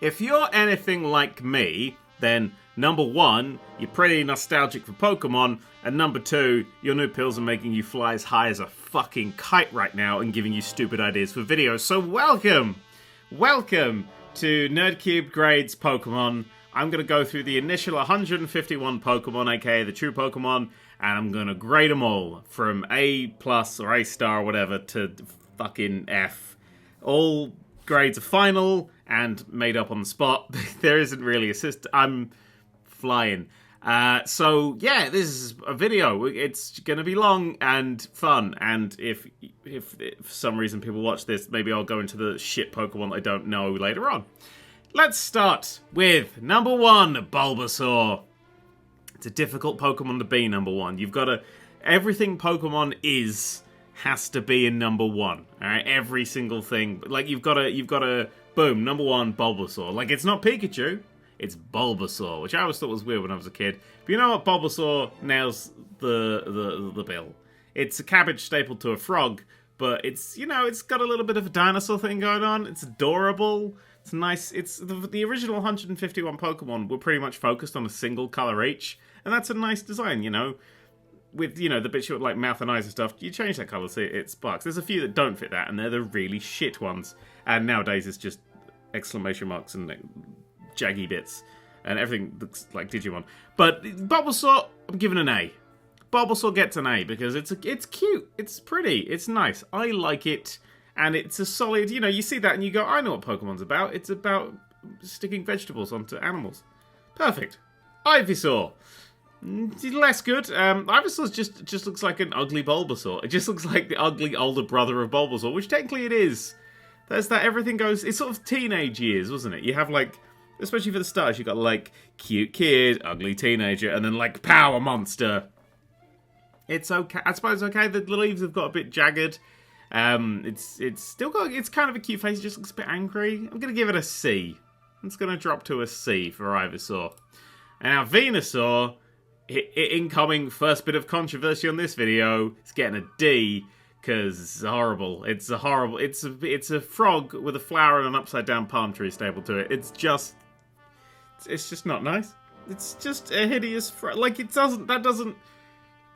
If you're anything like me, then number one, you're pretty nostalgic for Pokemon, and number two, your new pills are making you fly as high as a fucking kite right now and giving you stupid ideas for videos. So welcome to Nerd³ Grades Pokemon. I'm going to go through the initial 151 Pokemon, aka the true Pokemon, and I'm going to grade them all from A+ or A* or whatever to fucking F. All grades are final and made up on the spot. There isn't really a system. I'm flying. So yeah, this is a video. It's gonna be long and fun. And if for some reason people watch this, maybe I'll go into the shit Pokemon I don't know later on. Let's start with number one, Bulbasaur. It's a difficult Pokemon to be number one. You've got to everything Pokemon has to be in number one. All right, every single thing. Like you've got to boom, number one, Bulbasaur. Like it's not Pikachu, it's Bulbasaur, which I always thought was weird when I was a kid. But you know what? Bulbasaur nails the bill. It's a cabbage stapled to a frog, but it's it's got a little bit of a dinosaur thing going on. It's adorable. It's nice. It's the original 151 Pokemon were pretty much focused on a single color each, and that's a nice design. With, the bits you like mouth and eyes and stuff, you change that colour so it sparks. There's a few that don't fit that, and they're the really shit ones. And nowadays it's just exclamation marks and jaggy bits, and everything looks like Digimon. But Bulbasaur, I'm giving an A. Bulbasaur gets an A because it's cute, it's pretty, it's nice. I like it, and it's a solid, you see that and you go, I know what Pokemon's about. It's about sticking vegetables onto animals. Perfect. Ivysaur. Less good. Ivysaur just looks like an ugly Bulbasaur. It just looks like the ugly older brother of Bulbasaur, which technically it is. There's that everything goes... It's sort of teenage years, wasn't it? You have, especially for the stars, you got, cute kid, ugly teenager, and then, power monster. It's okay. I suppose okay. The leaves have got a bit jagged. It's still got... It's kind of a cute face. It just looks a bit angry. I'm going to give it a C. It's going to drop to a C for Ivysaur. And now Venusaur... Incoming first bit of controversy on this video. It's getting a D because it's horrible. It's a frog with a flower and an upside down palm tree stapled to it. It's just not nice. It's just a hideous frog.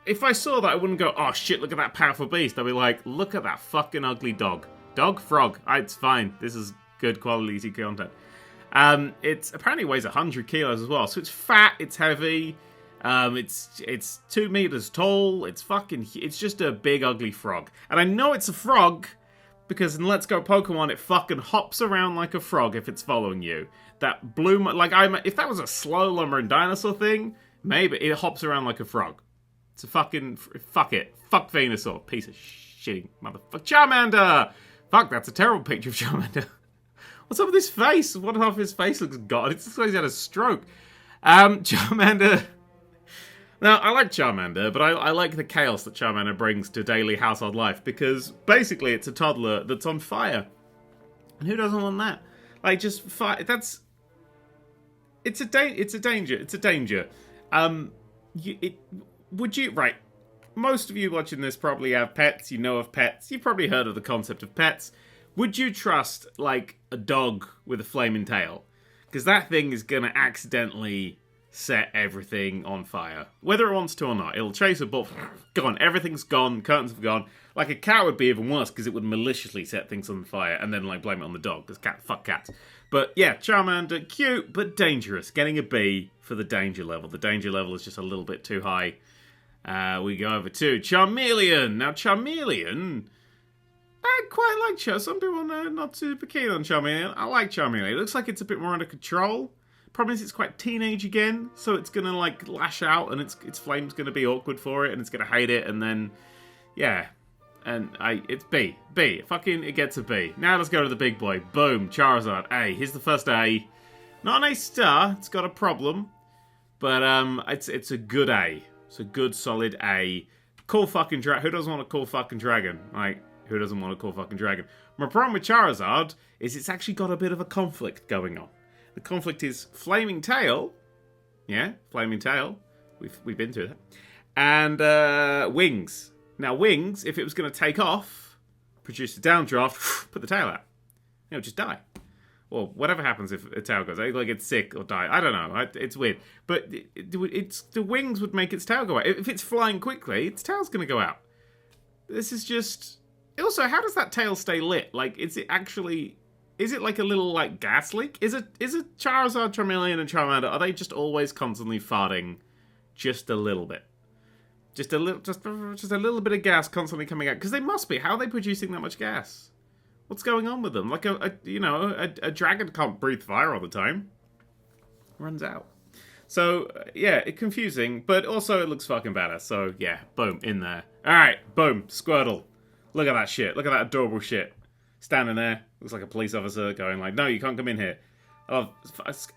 If I saw that, I wouldn't go, oh shit, look at that powerful beast. I'd be like, look at that fucking ugly dog. Frog. It's fine. This is good quality content. It apparently weighs 100 kilos as well, so it's fat. It's heavy. It's 2 meters tall. It's just a big ugly frog. And I know it's a frog because in Let's Go Pokemon it fucking hops around like a frog if it's following you. That blue, if that was a slow lumbering dinosaur thing, maybe it hops around like a frog. It's a fucking, fuck it. Fuck Venusaur. Piece of shitting motherfucker. Charmander! Fuck, that's a terrible picture of Charmander. What's up with his face? One half of his face looks god. It looks like he's had a stroke. Charmander... Now, I like Charmander, but I like the chaos that Charmander brings to daily household life, because basically it's a toddler that's on fire. And who doesn't want that? Just fire, it's a danger. Right, most of you watching this probably have pets, you know of pets, you've probably heard of the concept of pets. Would you trust, a dog with a flaming tail? Because that thing is gonna accidentally... set everything on fire. Whether it wants to or not. It'll chase a ball. Gone. Everything's gone. Curtains have gone. A cat would be even worse because it would maliciously set things on fire and then blame it on the dog. Because fuck cats. But yeah, Charmander, cute but dangerous. Getting a B for the danger level. The danger level is just a little bit too high. We go over to Charmeleon. Now Charmeleon, I quite like Charmeleon. Some people are not super keen on Charmeleon. I like Charmeleon. It looks like it's a bit more under control. Problem is it's quite teenage again, so it's gonna lash out, and its flame's gonna be awkward for it, and it's gonna hate it, and then yeah, and it's B. Fucking it gets a B. Now let's go to the big boy. Boom, Charizard. A. Here's the first A. Not an A star. It's got a problem, but it's a good A. It's a good solid A. Cool fucking dragon. Who doesn't want a cool fucking dragon? Who doesn't want a cool fucking dragon? My problem with Charizard is it's actually got a bit of a conflict going on. The conflict is Flaming Tail. Yeah, Flaming Tail. We've been through that. And Wings. Now, Wings, if it was going to take off, produce a downdraft, put the tail out. It would just die. Well, whatever happens if a tail goes, like it's sick or die. I don't know. It's weird. But it's the wings would make its tail go out. If it's flying quickly, its tail's going to go out. This is just... Also, how does that tail stay lit? Like, is it actually... Is it like a little, like, gas leak? Is it Charizard, Charmeleon, and Charmander, are they just always constantly farting just a little bit? Just a little bit of gas constantly coming out? Because they must be. How are they producing that much gas? What's going on with them? Like, a dragon can't breathe fire all the time. Runs out. So, yeah, it's confusing, but also it looks fucking badass. So, yeah, boom, in there. Alright, boom, Squirtle. Look at that shit. Look at that adorable shit. Standing there. Looks like a police officer going like, no, you can't come in here. Oh,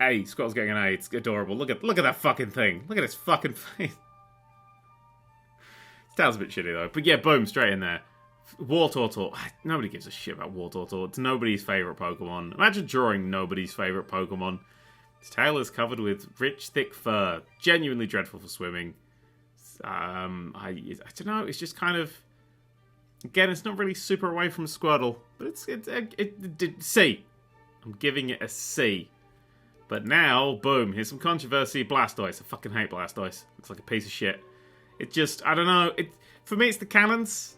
A. Squirtle's getting an A. It's adorable. Look at that fucking thing. Look at its fucking face. His tail's a bit shitty, though. But yeah, boom, straight in there. Wartortle. Nobody gives a shit about Wartortle. It's nobody's favourite Pokemon. Imagine drawing nobody's favourite Pokemon. Its tail is covered with rich, thick fur. Genuinely dreadful for swimming. I don't know. It's just kind of... Again, it's not really super away from Squirtle. But it's C. I'm giving it a C. But now, boom, here's some controversy. Blastoise. I fucking hate Blastoise. Looks like a piece of shit. It just... I don't know. For me, it's the cannons.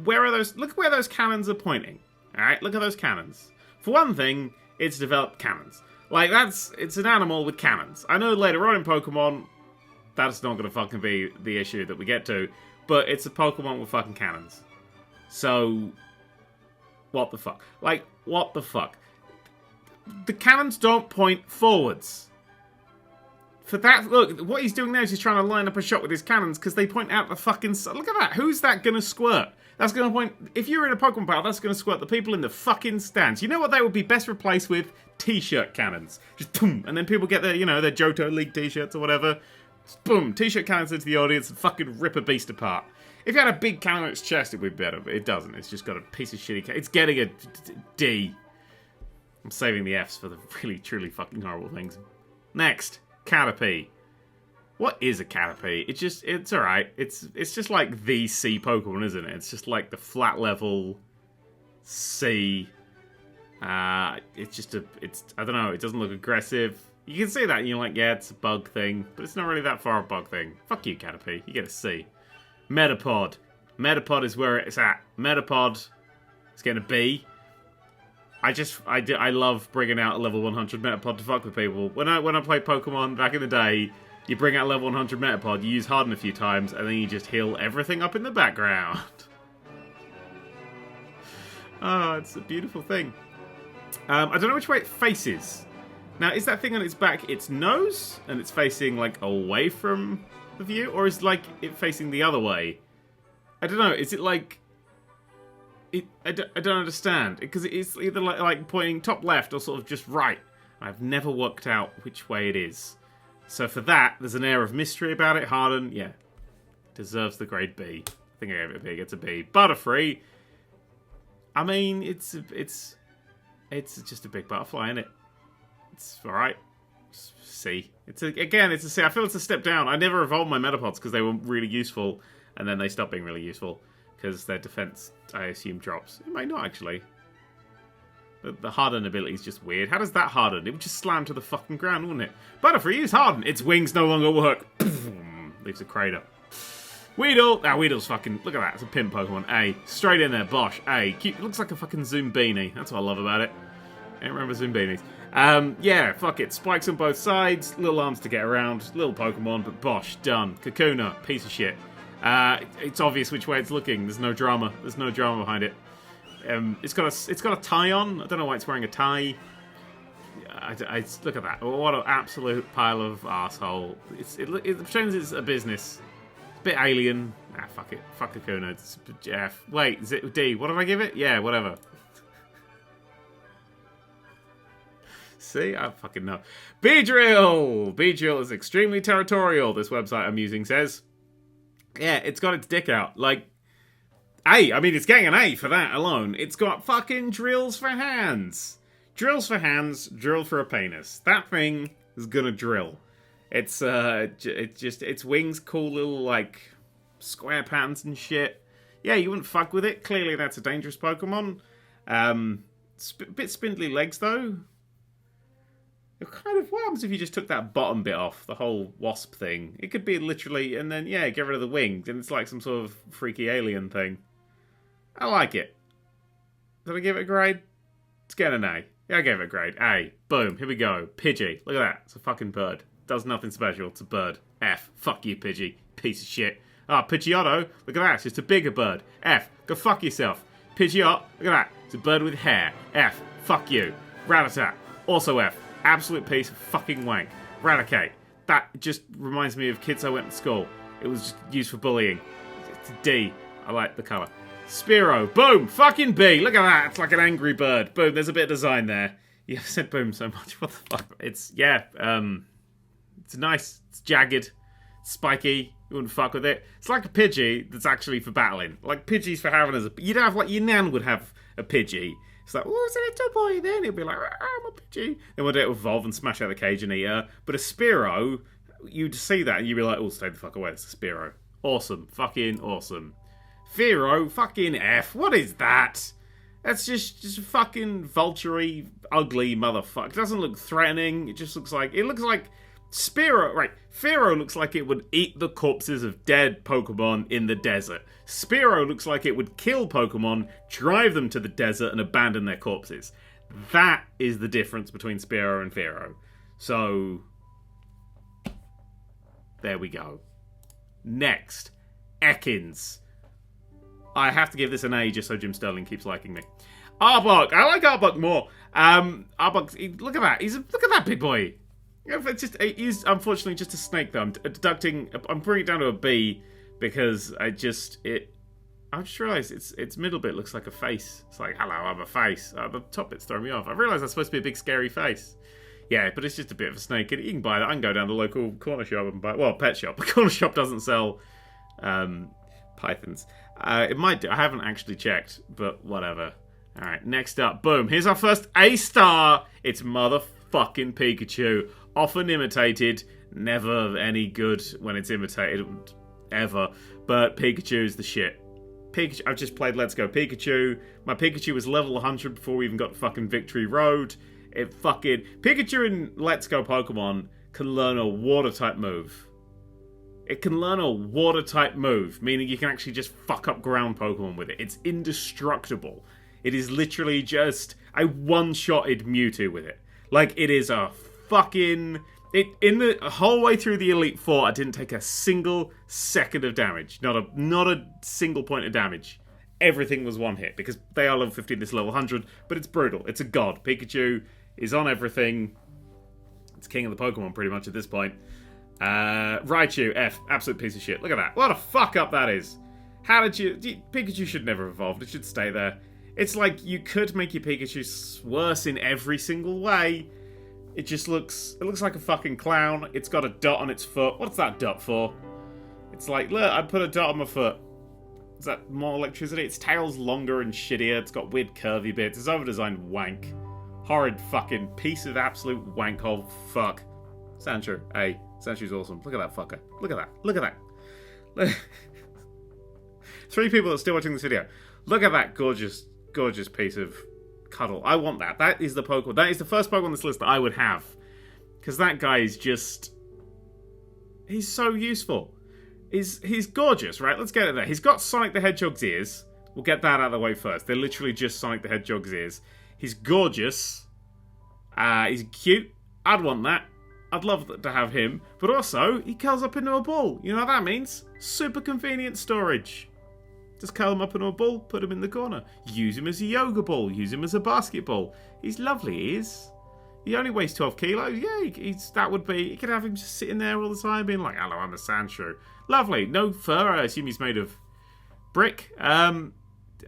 Where are those... Look where those cannons are pointing. Alright, look at those cannons. For one thing, it's developed cannons. Like, it's an animal with cannons. I know later on in Pokemon, that's not going to fucking be the issue that we get to, but it's a Pokemon with fucking cannons. So, what the fuck? Like, what the fuck? The cannons don't point forwards. For that, look, what he's doing now is he's trying to line up a shot with his cannons because they point out the fucking... Look at that. Who's that going to squirt? That's going to point... If you're in a Pokemon battle, that's going to squirt the people in the fucking stands. You know what they would be best replaced with? T-shirt cannons. Just boom. And then people get their, their Johto League t-shirts or whatever. Just boom. T-shirt cannons into the audience and fucking rip a beast apart. If you had a big cannon on its chest, it would be better. But it doesn't. It's just got a piece of shitty... It's getting a D. I'm saving the Fs for the really, truly fucking horrible things. Next. Caterpie. What is a Caterpie? It's alright. It's just like the C Pokemon, isn't it? It's just like the flat level C. It's just I don't know, it doesn't look aggressive. You can see that and you're like, yeah, it's a bug thing, but it's not really that far a bug thing. Fuck you, Caterpie. You get a C. Metapod. Metapod is where it's at. Metapod is getting a B. I love bringing out a level 100 Metapod to fuck with people. When I played Pokemon back in the day, you bring out a level 100 Metapod, you use Harden a few times, and then you just heal everything up in the background. Oh, it's a beautiful thing. I don't know which way it faces. Now, is that thing on its back its nose, and it's facing, like, away from the view? Or is, like, it facing the other way? I don't know. Is it, like... I don't understand. Because it's either, like, pointing top left or sort of just right. I've never worked out which way it is. So for that, there's an air of mystery about it. Harden, yeah, deserves the grade B. I think I gave it a B. It's a B. Butterfree. I mean, it's just a big butterfly, isn't it? It's all right. C. It's a C. I feel it's a step down. I never evolved my Metapods because they were really useful, and then they stopped being really useful because their defense, I assume, drops. It might not actually. The Harden ability is just weird. How does that harden? It would just slam to the fucking ground, wouldn't it? Butterfree is hardened. Its wings no longer work. Leaves a crater. Weedle. Weedle's fucking... Look at that. It's a pimp Pokemon. A. Straight in there. Bosh. A. Cute. It looks like a fucking Zoom beanie. That's what I love about it. I don't remember Zoom beanies. Yeah, fuck it. Spikes on both sides. Little arms to get around. Little Pokemon, but bosh. Done. Kakuna. Piece of shit. It's obvious which way it's looking. There's no drama. There's no drama behind it. It's got a tie on. I don't know why it's wearing a tie. Look at that. What an absolute pile of arsehole. It pretends it's a business. It's a bit alien. Fuck it. Fuck Kakuna. It's F. Wait, is it D? What did I give it? Yeah, whatever. See? I fucking know. Beedrill! Beedrill is extremely territorial, this website I'm using says. Yeah, it's got its dick out. Like, A. I mean, it's getting an A for that alone. It's got fucking drills for hands. Drills for hands, drill for a penis. That thing is gonna drill. It's its wings, cool little, like, square patterns and shit. Yeah, you wouldn't fuck with it. Clearly that's a dangerous Pokemon. bit spindly legs, though. You're kind of... What happens if you just took that bottom bit off, the whole wasp thing? It could be literally... And then, yeah, get rid of the wings, and it's like some sort of freaky alien thing. I like it. Did I give it a grade? It's getting an A. Yeah, I gave it a grade. A. Boom. Here we go. Pidgey. Look at that. It's a fucking bird. Does nothing special. It's a bird. F. Fuck you, Pidgey. Piece of shit. Pidgeotto. Look at that. It's just a bigger bird. F. Go fuck yourself. Pidgeot. Look at that. It's a bird with hair. F. Fuck you. Rattata. Also F. Absolute piece of fucking wank. Raticate. That just reminds me of kids I went to school. It was just used for bullying. It's a D. I like the colour. Spearow. Boom. Fucking B. Look at that. It's like an angry bird. Boom. There's a bit of design there. You said boom so much. What the fuck? It's, yeah. It's nice. It's jagged. It's spiky. You wouldn't fuck with it. It's like a Pidgey that's actually for battling. Like Pidgey's for having as a... You'd have, like, your nan would have a Pidgey. It's like, oh, it's a little boy. Then he'll be like, I'm a Pidgey. Then one day it'll evolve and smash out the cage and eat her. But a Spearow, you'd see that and you'd be like, oh, stay the fuck away. It's a Spearow. Awesome. Fucking awesome. Fearow, fucking F. What is that? That's just fucking vulture-y, ugly motherfucker. It doesn't look threatening. It just looks like... It looks like Spearow... Right. Fearow looks like it would eat the corpses of dead Pokemon in the desert. Spearow looks like it would kill Pokemon, drive them to the desert, and abandon their corpses. That is the difference between Spearow and Fearow. So... There we go. Next. Ekans. I have to give this an A just so Jim Sterling keeps liking me. Arbok. I like Arbok more. Arbok, look at that. Look at that big boy. He's unfortunately just a snake though. I'm bringing it down to a B because I just realised its middle bit looks like a face. It's like, hello, I'm a face. The top bit's throwing me off. I realised that's supposed to be a big scary face. Yeah, but it's just a bit of a snake. You can buy that. I can go down to the local corner shop and buy... Well, pet shop. The corner shop doesn't sell pythons. It might do. I haven't actually checked, but whatever. Alright, next up. Boom. Here's our first A-star. It's motherfucking Pikachu. Often imitated. Never any good when it's imitated. Ever. But Pikachu's the shit. Pikachu. I've just played Let's Go Pikachu. My Pikachu was level 100 before we even got to fucking Victory Road. Pikachu in Let's Go Pokemon can learn a water-type move. It can learn a water-type move, meaning you can actually just fuck up ground Pokemon with it. It's indestructible. It is literally just... I one-shotted Mewtwo with it. Like, it is a fucking... In the whole way through the Elite Four, I didn't take a single second of damage. Not a single point of damage. Everything was one hit, because they are level 15, this level 100, but it's brutal. It's a god. Pikachu is on everything. It's king of the Pokemon, pretty much, at this point. Raichu, F. Absolute piece of shit. Look at that. What a fuck up that is. How did you... Pikachu should never have evolved. It should stay there. It's like you could make your Pikachu worse in every single way. It just looks... It looks like a fucking clown. It's got a dot on its foot. What's that dot for? It's like, look, I put a dot on my foot. Is that more electricity? Its tail's longer and shittier. It's got weird curvy bits. It's over-designed wank. Horrid fucking piece of absolute wank hole fuck. Sandshrew, A. Sandshrew's awesome. Look at that fucker. Look at that. Look at that. 3 people that are still watching this video. Look at that gorgeous, gorgeous piece of cuddle. I want that. That is the Pokemon. That is the first Pokemon on this list that I would have. Because that guy is just... He's so useful. He's gorgeous, right? Let's get it there. He's got Sonic the Hedgehog's ears. We'll get that out of the way first. They're literally just Sonic the Hedgehog's ears. He's gorgeous. He's cute. I'd want that. I'd love to have him. But also, he curls up into a ball. You know what that means? Super convenient storage. Just curl him up into a ball, put him in the corner. Use him as a yoga ball. Use him as a basketball. He's lovely, he is. He only weighs 12 kilos. Yeah, that would be... You could have him just sitting there all the time being like, hello, I'm a Sandshrew. Lovely. No fur. I assume he's made of brick. Yeah,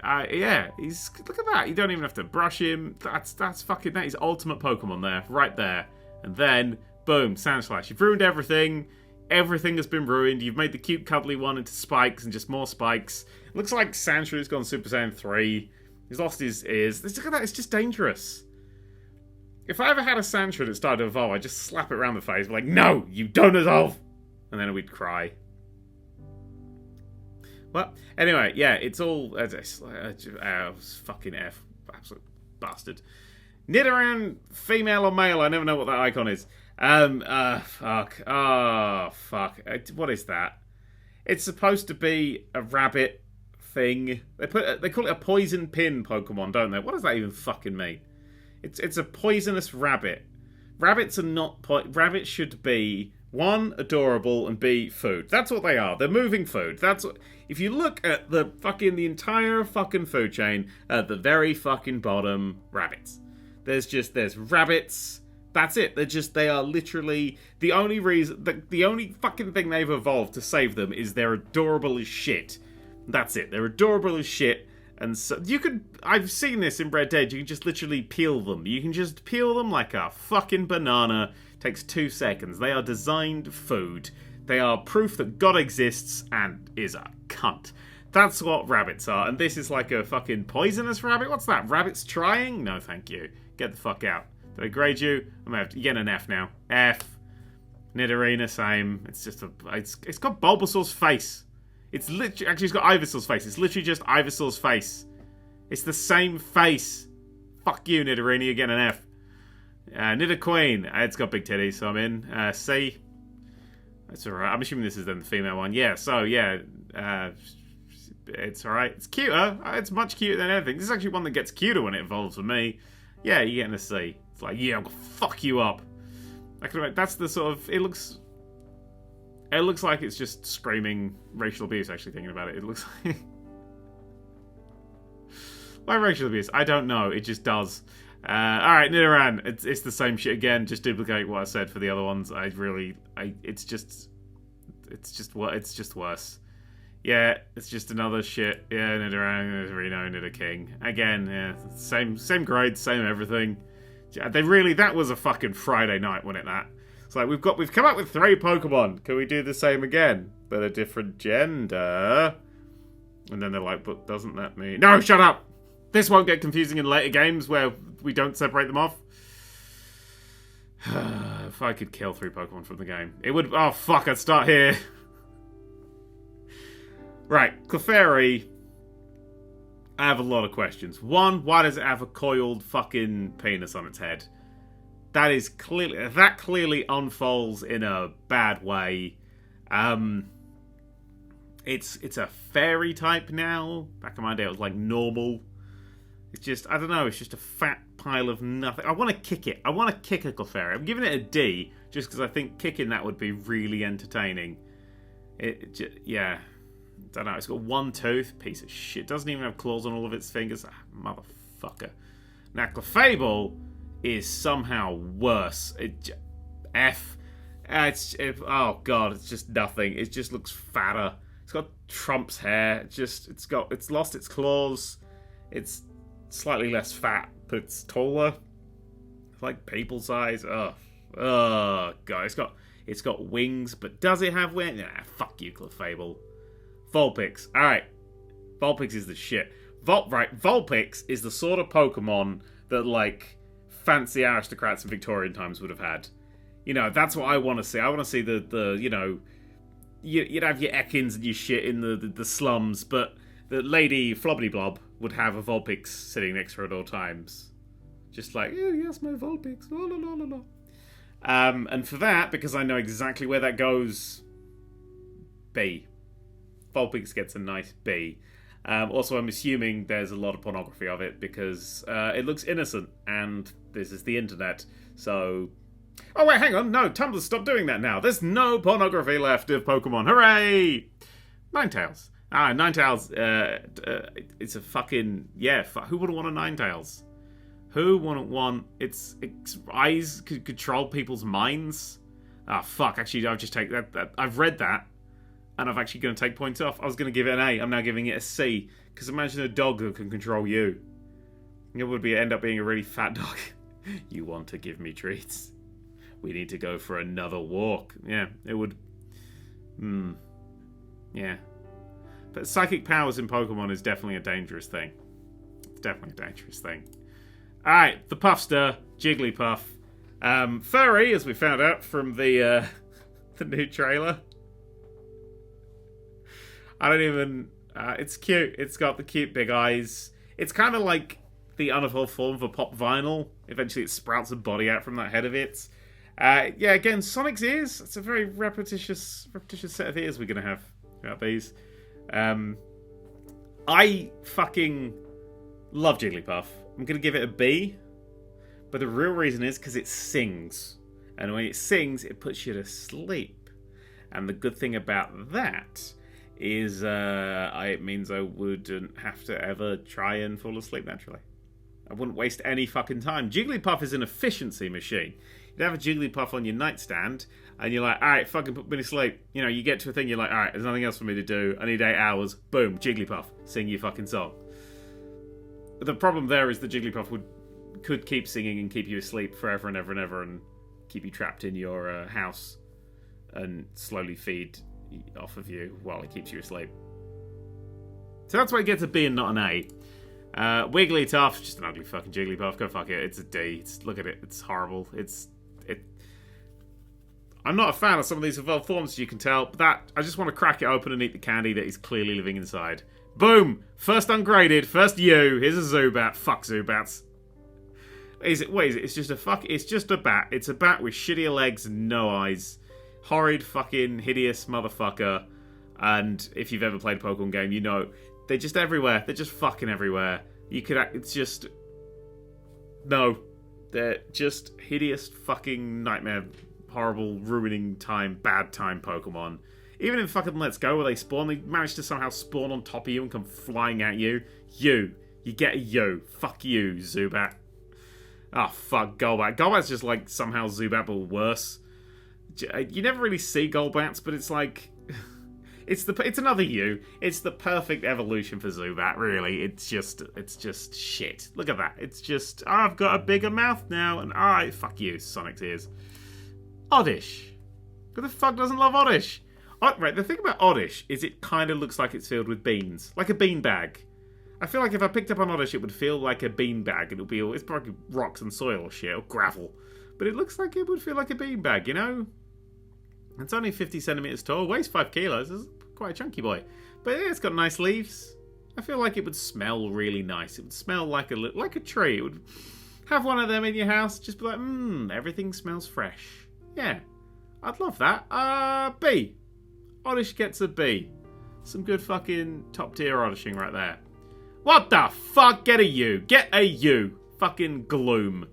look at that. You don't even have to brush him. That's fucking... That is ultimate Pokemon there. Right there. And then... Boom, Sandslash. You've ruined everything. Everything has been ruined. You've made the cute cuddly one into spikes and just more spikes. It looks like Sandshrew's gone Super Saiyan 3. He's lost his ears. Look at that, it's just dangerous. If I ever had a Sandshrew that started to evolve, I'd just slap it around the face, be like, no, you don't evolve! And then we'd cry. Well, anyway, yeah, it's all... fucking F. Absolute bastard. Nidoran, female or male? I never know what that icon is. Fuck. Oh, fuck. What is that? It's supposed to be a rabbit thing. They call it a poison pin Pokemon, don't they? What does that even fucking mean? It's a poisonous rabbit. Rabbits are not... Rabbits should be, 1, adorable, and B, food. That's what they are. They're moving food. That's what... If you look at the entire fucking food chain, at the very fucking bottom, rabbits. There's rabbits. That's it. They are literally the only reason, the only fucking thing they've evolved to save them is they're adorable as shit. That's it. They're adorable as shit. And so I've seen this in Red Dead. You can just literally peel them. You can just peel them like a fucking banana. Takes 2 seconds. They are designed food. They are proof that God exists and is a cunt. That's what rabbits are. And this is like a fucking poisonous rabbit. What's that? Rabbits trying? No, thank you. Get the fuck out. Did I grade you? I'm gonna have to get an F now. F. Nidorina, same. It's just it's got Bulbasaur's face. It's literally, actually, it's got Ivysaur's face. It's literally just Ivysaur's face. It's the same face. Fuck you, Nidorina. You get an F. Nidoqueen. It's got big titties, so I'm in. C. That's alright. I'm assuming this is then the female one. Yeah, so, yeah. It's alright. It's cuter. It's much cuter than anything. This is actually one that gets cuter when it evolves for me. Yeah, you're getting a C. It's like, yeah, I'm gonna fuck you up. That's the sort of... It looks like it's just screaming racial abuse, actually, thinking about it. It looks like... Why racial abuse? I don't know. It just does. Alright, Nidoran. It's the same shit again. Just duplicate what I said for the other ones. It's just worse. Yeah, it's just another shit. Yeah, Nidoran, Nidorino, Nidoking. Again, yeah, same grade, same everything. That was a fucking Friday night, wasn't it, that? It's like, we've come up with 3 Pokemon. Can we do the same again? But a different gender? And then they're like, but doesn't that mean... No, shut up! This won't get confusing in later games where we don't separate them off. If I could kill 3 Pokemon from the game, it would... Oh, fuck, I'd start here. Right, Clefairy. I have a lot of questions. 1, why does it have a coiled fucking penis on its head? That clearly unfolds in a bad way. It's a fairy type now. Back in my day, it was like normal. It's just, I don't know, it's just a fat pile of nothing. I want to kick it. I want to kick a Clefairy. I'm giving it a D, just because I think kicking that would be really entertaining. Yeah. I don't know, it's got 1 tooth. Piece of shit. Doesn't even have claws on all of its fingers. Motherfucker. Now, Clefable is somehow worse. F. Oh, God, it's just nothing. It just looks fatter. It's got Trump's hair. It's lost its claws. It's slightly less fat, but it's taller. It's like people size. Oh, God. It's got wings, but does it have wings? Nah, fuck you, Clefable. Vulpix. Alright. Vulpix is the shit. Vulpix is the sort of Pokemon that, like, fancy aristocrats in Victorian times would have had. You know, that's what I want to see. I want to see the you know... You'd have your Ekans and your shit in the slums, but the Lady Flobbly-Blob would have a Vulpix sitting next to her at all times. Just like, oh, yes, my Vulpix. La, la, la, la, la. And for that, because I know exactly where that goes... B. Vulpix gets a nice B. Also, I'm assuming there's a lot of pornography of it because it looks innocent, and this is the internet, so... Oh, wait, hang on. No, Tumblr, stop doing that now. There's no pornography left of Pokemon. Hooray! Ninetales. Ninetales, it's a fucking... Yeah, who wouldn't want a Ninetales? Who wouldn't want... Its eyes could control people's minds? Fuck, actually, I've just taken that. I've read that. And I'm actually going to take points off. I was going to give it an A. I'm now giving it a C. Because imagine a dog that can control you. It would end up being a really fat dog. You want to give me treats? We need to go for another walk. Yeah, it would... Yeah. But psychic powers in Pokemon is definitely a dangerous thing. It's definitely a dangerous thing. Alright, the Puffster, Jigglypuff. Furry, as we found out from the new trailer. I don't even... it's cute. It's got the cute big eyes. It's kind of like the unevolved form of a pop vinyl. Eventually it sprouts a body out from that head of its. Yeah, again, Sonic's ears. It's a very repetitious set of ears we're going to have about these. I fucking love Jigglypuff. I'm going to give it a B. But the real reason is because it sings. And when it sings, it puts you to sleep. And the good thing about that is it means I wouldn't have to ever try and fall asleep naturally. I wouldn't waste any fucking time. Jigglypuff is an efficiency machine. You'd have a Jigglypuff on your nightstand, and you're like, alright, fucking put me to sleep. You know, you get to a thing, you're like, alright, there's nothing else for me to do. I need 8 hours. Boom, Jigglypuff. Sing your fucking song. But the problem there is the Jigglypuff could keep singing and keep you asleep forever and ever and ever and keep you trapped in your house and slowly feed off of you while it keeps you asleep. So that's why it gets a B and not an A. Wigglytuff, just an ugly fucking Jigglypuff. Go fuck it. It's a D. Look at it. It's horrible. I'm not a fan of some of these evolved forms, as you can tell. But I just want to crack it open and eat the candy that is clearly living inside. Boom! First ungraded. First U. Here's a Zubat. Fuck Zubats. What is it? It's just it's just a bat. It's a bat with shittier legs and no eyes. Horrid fucking hideous motherfucker. And if you've ever played a Pokemon game, you know they're just everywhere. They're just fucking everywhere. It's just... No. They're just hideous fucking nightmare, horrible, ruining time, bad time Pokemon. Even in fucking Let's Go where they spawn, they manage to somehow spawn on top of you and come flying at you. You get a yo. Fuck you, Zubat. Oh, fuck, Golbat. Golbat's just like somehow Zubat, but worse. You never really see Golbats, but it's like... It's another U. It's the perfect evolution for Zubat, really. It's just shit. Look at that. It's just, I've got a bigger mouth now, and fuck you, Sonic's ears. Oddish. Who the fuck doesn't love Oddish? Right, the thing about Oddish is it kind of looks like it's filled with beans. Like a bean bag. I feel like if I picked up on Oddish, it would feel like a bean bag. It's probably rocks and soil or shit, or gravel. But it looks like it would feel like a bean bag, you know? It's only 50 centimeters tall, weighs 5 kilos. It's quite a chunky boy. But yeah, it's got nice leaves. I feel like it would smell really nice. It would smell like a tree. It would have one of them in your house. Just be like, everything smells fresh. Yeah, I'd love that. B. Oddish gets a B. Some good fucking top tier Oddishing right there. What the fuck? Get a U. Get a U. Fucking gloom.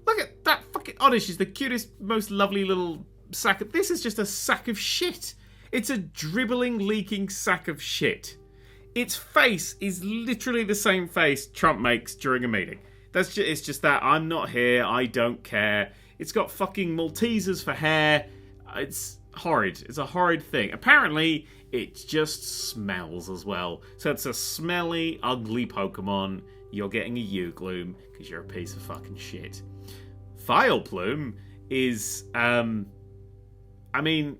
Look at that fucking Oddish is the cutest, most lovely little sack of... This is just a sack of shit. It's a dribbling, leaking sack of shit. Its face is literally the same face Trump makes during a meeting. It's just that I'm not here, I don't care. It's got fucking Maltesers for hair. It's horrid. It's a horrid thing. Apparently, it just smells as well. So it's a smelly, ugly Pokemon. You're getting a U-Gloom because you're a piece of fucking shit. Vileplume is, I mean,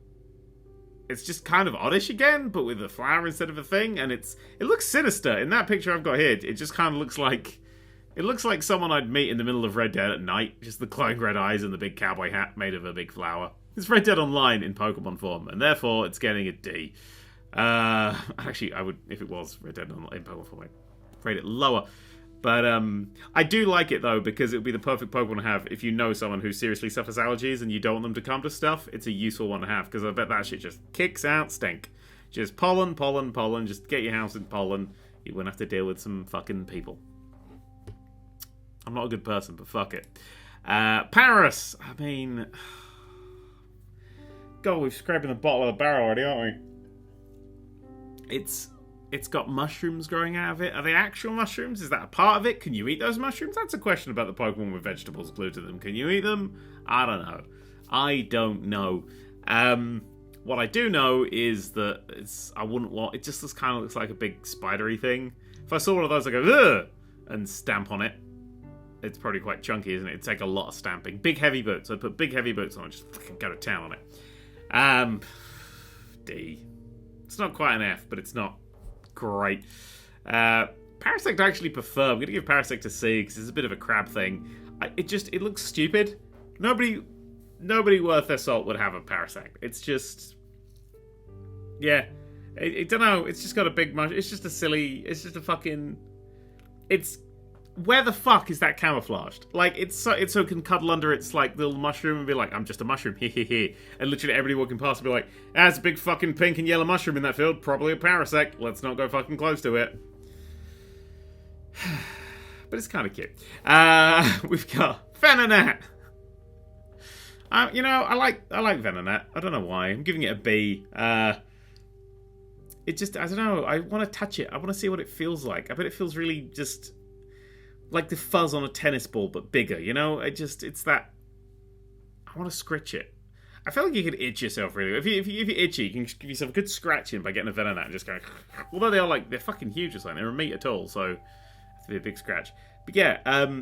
it's just kind of Oddish again, but with a flower instead of a thing, and it looks sinister. In that picture I've got here, it just kind of looks like someone I'd meet in the middle of Red Dead at night, just the glowing red eyes and the big cowboy hat made of a big flower. It's Red Dead Online in Pokemon form, and therefore it's getting a D. Actually, I would, if it was Red Dead Online in Pokemon form, I'd rate it lower. But I do like it, though, because it would be the perfect Pokemon to have if you know someone who seriously suffers allergies and you don't want them to come to stuff. It's a useful one to have, because I bet that shit just kicks out stink. Just pollen, pollen, pollen. Just get your house in pollen. You wouldn't have to deal with some fucking people. I'm not a good person, but fuck it. Paris. I mean... God, we're scraping the bottom of the barrel already, aren't we? It's got mushrooms growing out of it. Are they actual mushrooms? Is that a part of it? Can you eat those mushrooms? That's a question about the Pokemon with vegetables glued to them. Can you eat them? I don't know. What I do know is that it just kind of looks like a big spidery thing. If I saw one of those, I'd go, ugh, and stamp on it. It's probably quite chunky, isn't it? It'd take a lot of stamping. Big heavy boots. I'd put big heavy boots on and just fucking go to town on it. D. It's not quite an F, but it's not great. Parasect I actually prefer. I'm going to give Parasect a C because it's a bit of a crab thing. It looks stupid. Nobody worth their salt would have a Parasect. It's just... Yeah. I don't know. It's just got a big... It's just a silly... It's just a fucking... It's where the fuck is that camouflaged? Like, it's so it can cuddle under its, like, little mushroom and be like, I'm just a mushroom, hehehe. And literally everybody walking past will be like, there's a big fucking pink and yellow mushroom in that field, probably a Parasect. Let's not go fucking close to it. But it's kind of cute. We've got Venonat. You know, I like Venonat. I don't know why. I'm giving it a B. It just, I don't know. I want to touch it. I want to see what it feels like. I bet it feels really just like the fuzz on a tennis ball, but bigger. You know, it's that. I want to scratch it. I feel like you could itch yourself really. If you're itchy, you can give yourself a good scratching by getting a Venonat and just going. Although they're fucking huge or something. They're a meter tall, so it's to be a big scratch. But yeah,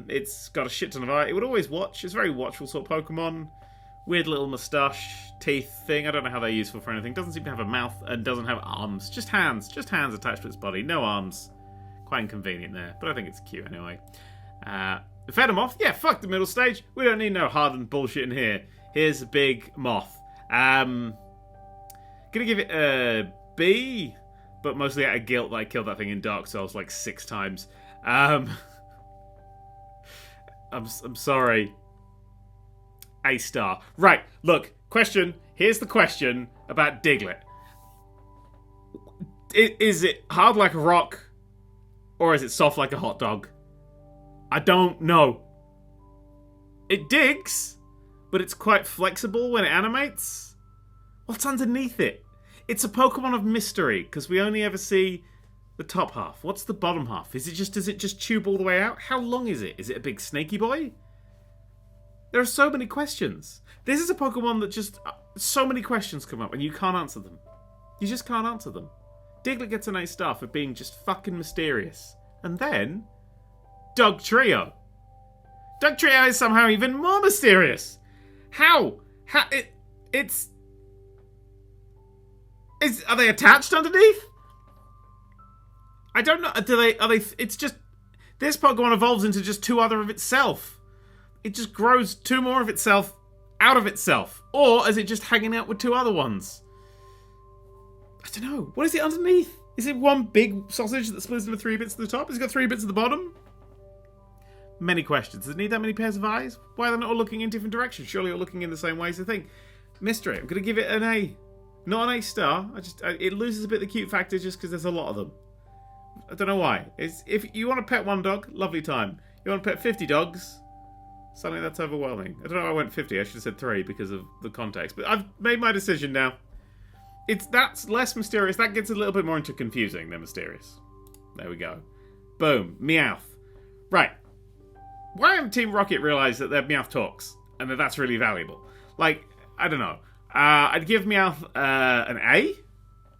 it's got a shit ton of eye. It would always watch. It's a very watchful sort of Pokemon. Weird little moustache, teeth thing. I don't know how they're useful for anything. Doesn't seem to have a mouth and doesn't have arms. Just hands. Just hands attached to its body. No arms. Quite inconvenient there. But I think it's cute anyway. Venomoth. Yeah, fuck the middle stage. We don't need no hardened bullshit in here. Here's a big moth. Gonna give it a B. But mostly out of guilt that I killed that thing in Dark Souls like 6 times. I'm sorry. A star. Right, look, question. Here's the question about Diglett. Is it hard like a rock, or is it soft like a hot dog? I don't know. It digs, but it's quite flexible when it animates. What's underneath it? It's a Pokemon of mystery, because we only ever see the top half. What's the bottom half? Does it just tube all the way out? How long is it? Is it a big snaky boy? There are so many questions. This is a Pokemon that just... so many questions come up and you can't answer them. You just can't answer them. Diglett gets an A star for being just fucking mysterious. And then... Dugtrio. Dugtrio is somehow even more mysterious. How? Are they attached underneath? I don't know. Are they... It's just... This Pokemon evolves into just 2 other of itself. It just grows 2 more of itself out of itself. Or is it just hanging out with 2 other ones? I don't know. What is it underneath? Is it one big sausage that splits into 3 bits at the top? Has it got 3 bits at the bottom? Many questions. Does it need that many pairs of eyes? Why are they not all looking in different directions? Surely all looking in the same ways. I think. Mystery. I'm going to give it an A. Not an A star. It loses a bit of the cute factor just because there's a lot of them. I don't know why. If you want to pet 1 dog, lovely time. You want to pet 50 dogs... Something that's overwhelming. I don't know why I went 50. I should have said 3 because of the context. But I've made my decision now. That's less mysterious. That gets a little bit more into confusing than mysterious. There we go. Boom. Meowth. Right. Why haven't Team Rocket realised that their Meowth talks? And that's really valuable? Like, I don't know. I'd give Meowth an A.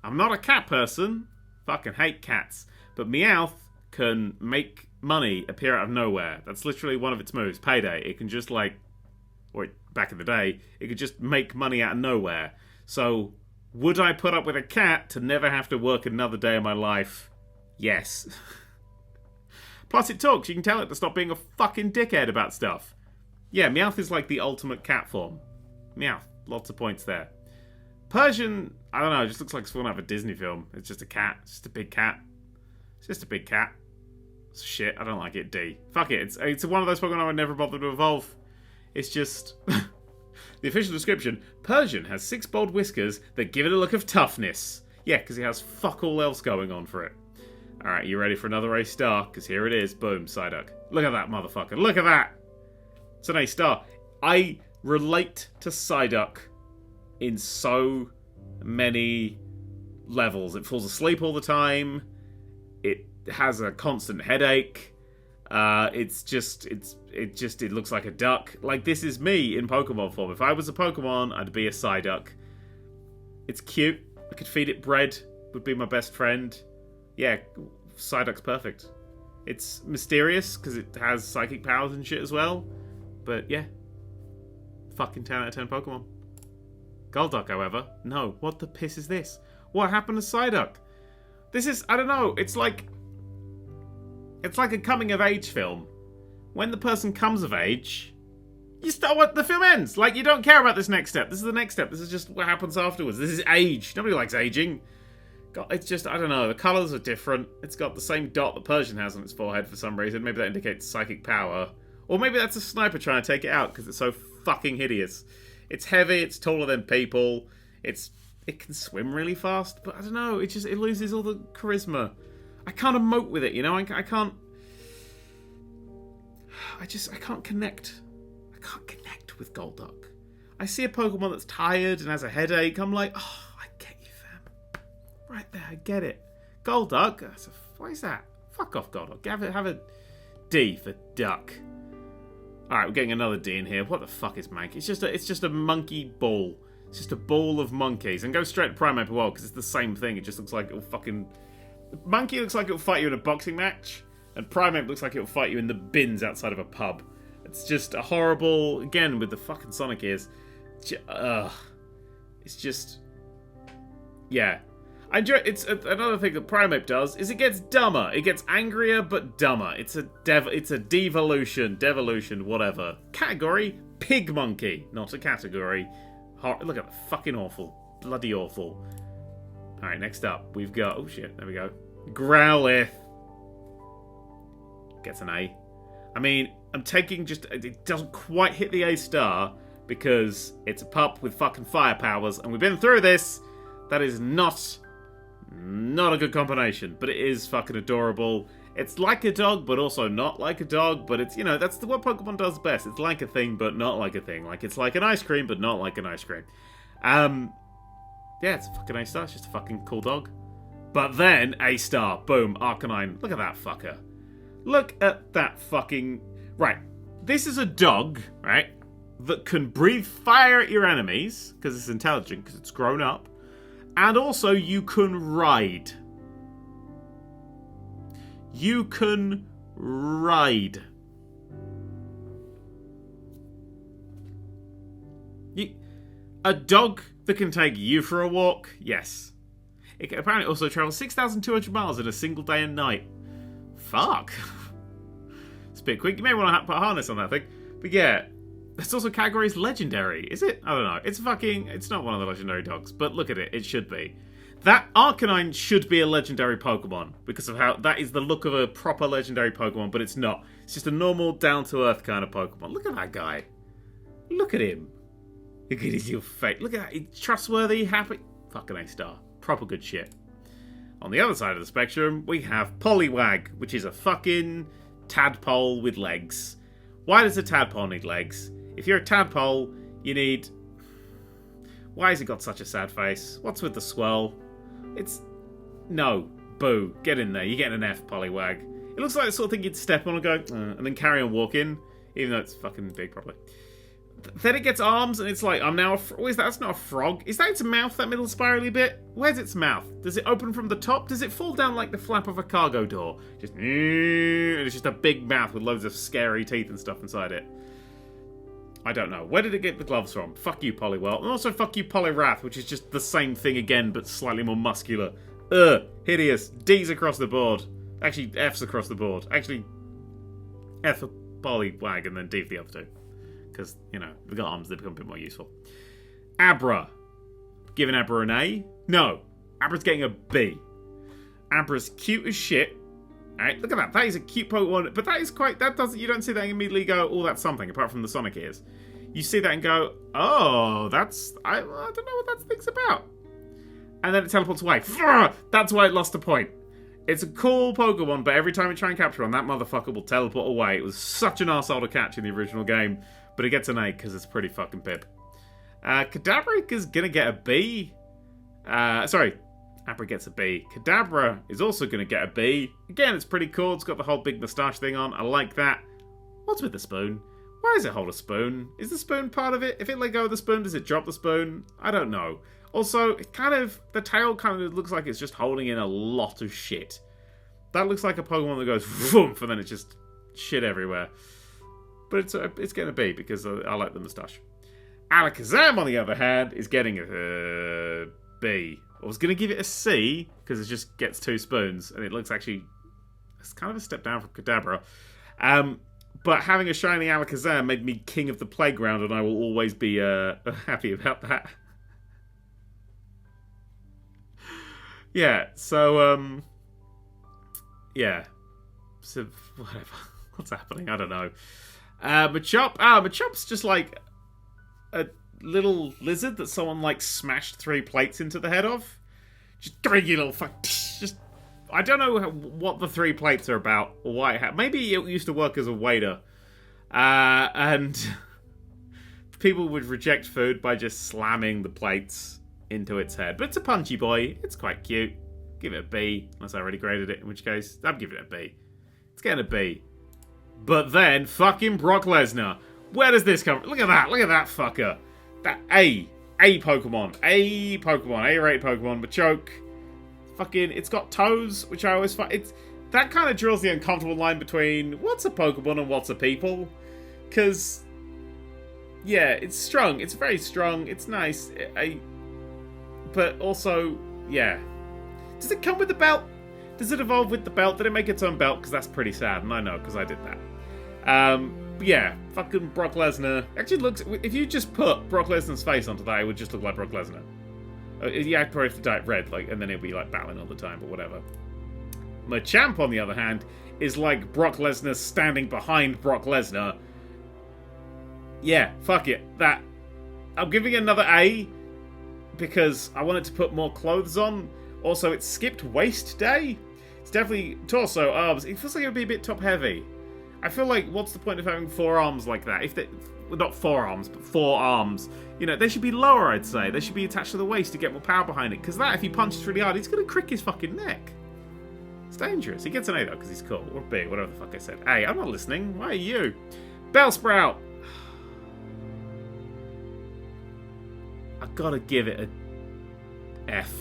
I'm not a cat person. Fucking hate cats. But Meowth can make... money appear out of nowhere. That's literally one of its moves. Payday. It can just or back in the day, it could just make money out of nowhere. So, would I put up with a cat to never have to work another day of my life? Yes. Plus it talks. You can tell it to stop being a fucking dickhead about stuff. Yeah, Meowth is like the ultimate cat form. Meowth. Lots of points there. Persian, I don't know, it just looks like it's fallen out of a Disney film. It's just a cat. It's just a big cat. It's just a big cat. Shit, I don't like it. D. Fuck it. It's one of those Pokemon I would never bother to evolve. It's just... The official description, Persian has 6 bold whiskers that give it a look of toughness. Yeah, because he has fuck all else going on for it. Alright, you ready for another A star? Because here it is. Boom, Psyduck. Look at that motherfucker. Look at that! It's an A star. I relate to Psyduck in so many levels. It falls asleep all the time. It has a constant headache. It looks like a duck. Like, this is me in Pokemon form. If I was a Pokemon, I'd be a Psyduck. It's cute. I could feed it bread. Would be my best friend. Yeah, Psyduck's perfect. It's mysterious because it has psychic powers and shit as well. But yeah, fucking 10 out of 10 Pokemon. Golduck, however, no. What the piss is this? What happened to Psyduck? This is, I don't know. It's like a coming of age film. When the person comes of age, you start what the film ends. Like, you don't care about this next step. This is the next step. This is just what happens afterwards. This is age. Nobody likes aging. God, it's just, I don't know, the colours are different. It's got the same dot that Persian has on its forehead for some reason. Maybe that indicates psychic power. Or maybe that's a sniper trying to take it out because it's so fucking hideous. It's heavy, it's taller than people, it can swim really fast, but I don't know, it loses all the charisma. I can't emote with it, you know, I can't connect. I can't connect with Golduck. I see a Pokemon that's tired and has a headache, I'm like, oh, I get you, fam. Right there, I get it. Golduck, what is that? Fuck off, Golduck. Have a D for duck. Alright, we're getting another D in here. What the fuck is Mankey? It's just a monkey ball. It's just a ball of monkeys. And go straight to Primeape as well, because it's the same thing. It just looks like it'll fucking... Monkey looks like it'll fight you in a boxing match, and Primeape looks like it'll fight you in the bins outside of a pub. It's just a horrible... Again, with the fucking Sonic ears. It's just... Yeah. I enjoy... It's another thing that Primeape does is it gets dumber. It gets angrier but dumber. It's a devolution, whatever. Category, pig monkey. Not a category. Look at that, fucking awful. Bloody awful. Alright, next up, we've got... Oh shit, there we go. Growlithe. Gets an A. I mean, I'm taking just... It doesn't quite hit the A star because it's a pup with fucking fire powers, and we've been through this. That is not a good combination, but it is fucking adorable. It's like a dog, but also not like a dog, but it's, you know, that's what Pokemon does best. It's like a thing, but not like a thing. Like, it's like an ice cream, but not like an ice cream. Yeah, it's a fucking A-star. It's just a fucking cool dog. But then, A-star. Boom. Arcanine. Look at that fucker. Look at that fucking... Right. This is a dog, right, that can breathe fire at your enemies, because it's intelligent, because it's grown up. And also, you can ride. You can ride. A dog that can take you for a walk? Yes. It can apparently also travel 6,200 miles in a single day and night. Fuck. It's a bit quick. You may want to put a harness on that thing. But yeah, it's also categories legendary. Is it? I don't know. It's not one of the legendary dogs. But look at it. It should be. That Arcanine should be a legendary Pokemon because of how that is the look of a proper legendary Pokemon, but it's not. It's just a normal, down-to-earth kind of Pokemon. Look at that guy. Look at him. Look at his face. Look at that. He's trustworthy, happy. Fucking A-star. Proper good shit. On the other side of the spectrum, we have Poliwag, which is a fucking tadpole with legs. Why does a tadpole need legs? If you're a tadpole, you need... Why has it got such a sad face? What's with the swirl? It's... No. Boo. Get in there. You're getting an F, Poliwag. It looks like the sort of thing you'd step on and go, and then carry on walking, even though it's fucking big, probably. Then it gets arms, and it's like, I'm now a... What is that? That's not a frog. Is that its mouth, that middle spirally bit? Where's its mouth? Does it open from the top? Does it fall down like the flap of a cargo door? Just... And it's just a big mouth with loads of scary teeth and stuff inside it. I don't know. Where did it get the gloves from? Fuck you, Poliwhirl. And also fuck you, Poliwrath, which is just the same thing again, but slightly more muscular. Hideous. D's across the board. Actually, F's across the board. Actually, F for Poliwag and then D for the other two. Because, you know, we've got arms, they become a bit more useful. Abra. Giving Abra an A? No. Abra's getting a B. Abra's cute as shit. Alright, look at that. That is a cute Pokemon. But that is quite... You don't see that and immediately go, oh, that's something, apart from the Sonic ears. You see that and go, oh, that's... I don't know what that thing's about. And then it teleports away. That's why it lost a point. It's a cool Pokemon, but every time you try and capture one, that motherfucker will teleport away. It was such an arsehole to catch in the original game. But it gets an A because it's pretty fucking pip. Kadabra is going to get a B. Sorry. Abra gets a B. Kadabra is also going to get a B. Again, it's pretty cool. It's got the whole big moustache thing on. I like that. What's with the spoon? Why does it hold a spoon? Is the spoon part of it? If it let go of the spoon, does it drop the spoon? I don't know. Also, it kind of... The tail kind of looks like it's just holding in a lot of shit. That looks like a Pokemon that goes vroom, and then it's just shit everywhere. But it's getting a B because I like the moustache. Alakazam, on the other hand, is getting a B. I was going to give it a C because it just gets 2 spoons, and it looks actually... It's kind of a step down from Kadabra. But having a shiny Alakazam made me king of the playground, and I will always be happy about that. Yeah, so, yeah. So, whatever. What's happening? I don't know. Machop's just like a little lizard that someone, like, smashed 3 plates into the head of. Just 3 little fuck. Just, I don't know what the 3 plates are about, or why it maybe it used to work as a waiter. And people would reject food by just slamming the plates into its head. But it's a punchy boy. It's quite cute. Give it a B, unless I already graded it, in which case, I'd give it a B. It's getting a B. But then, fucking Brock Lesnar. Where does this come from? Look at that fucker. That A Pokemon. A A-rated Pokemon. Machoke. Fucking, it's got toes, which I always find... That kind of draws the uncomfortable line between what's a Pokemon and what's a people. Because, yeah, it's strong. It's very strong. It's nice. But also, yeah. Does it come with the belt? Does it evolve with the belt? Did it make its own belt? Because that's pretty sad, and I know, because I did that. Yeah, fucking Brock Lesnar. Actually looks... If you just put Brock Lesnar's face onto that, it would just look like Brock Lesnar. Yeah, I'd probably have to dye it red, like, and then it'd be, like, battling all the time, but whatever. Machamp, on the other hand, is like Brock Lesnar standing behind Brock Lesnar. Yeah, fuck it. That... I'm giving it another A, because I wanted to put more clothes on. Also, it skipped waist day. It's definitely torso, arms. It feels like it would be a bit top heavy. I feel like, what's the point of having 4 arms like that? If they, well, not 4 arms, but 4 arms. You know, they should be lower, I'd say. They should be attached to the waist to get more power behind it. Because that, if he punches really hard, he's going to crick his fucking neck. It's dangerous. He gets an A, though, because he's cool. Or B, whatever the fuck I said. A, I'm not listening. Why are you? Bellsprout. I've got to give it a F.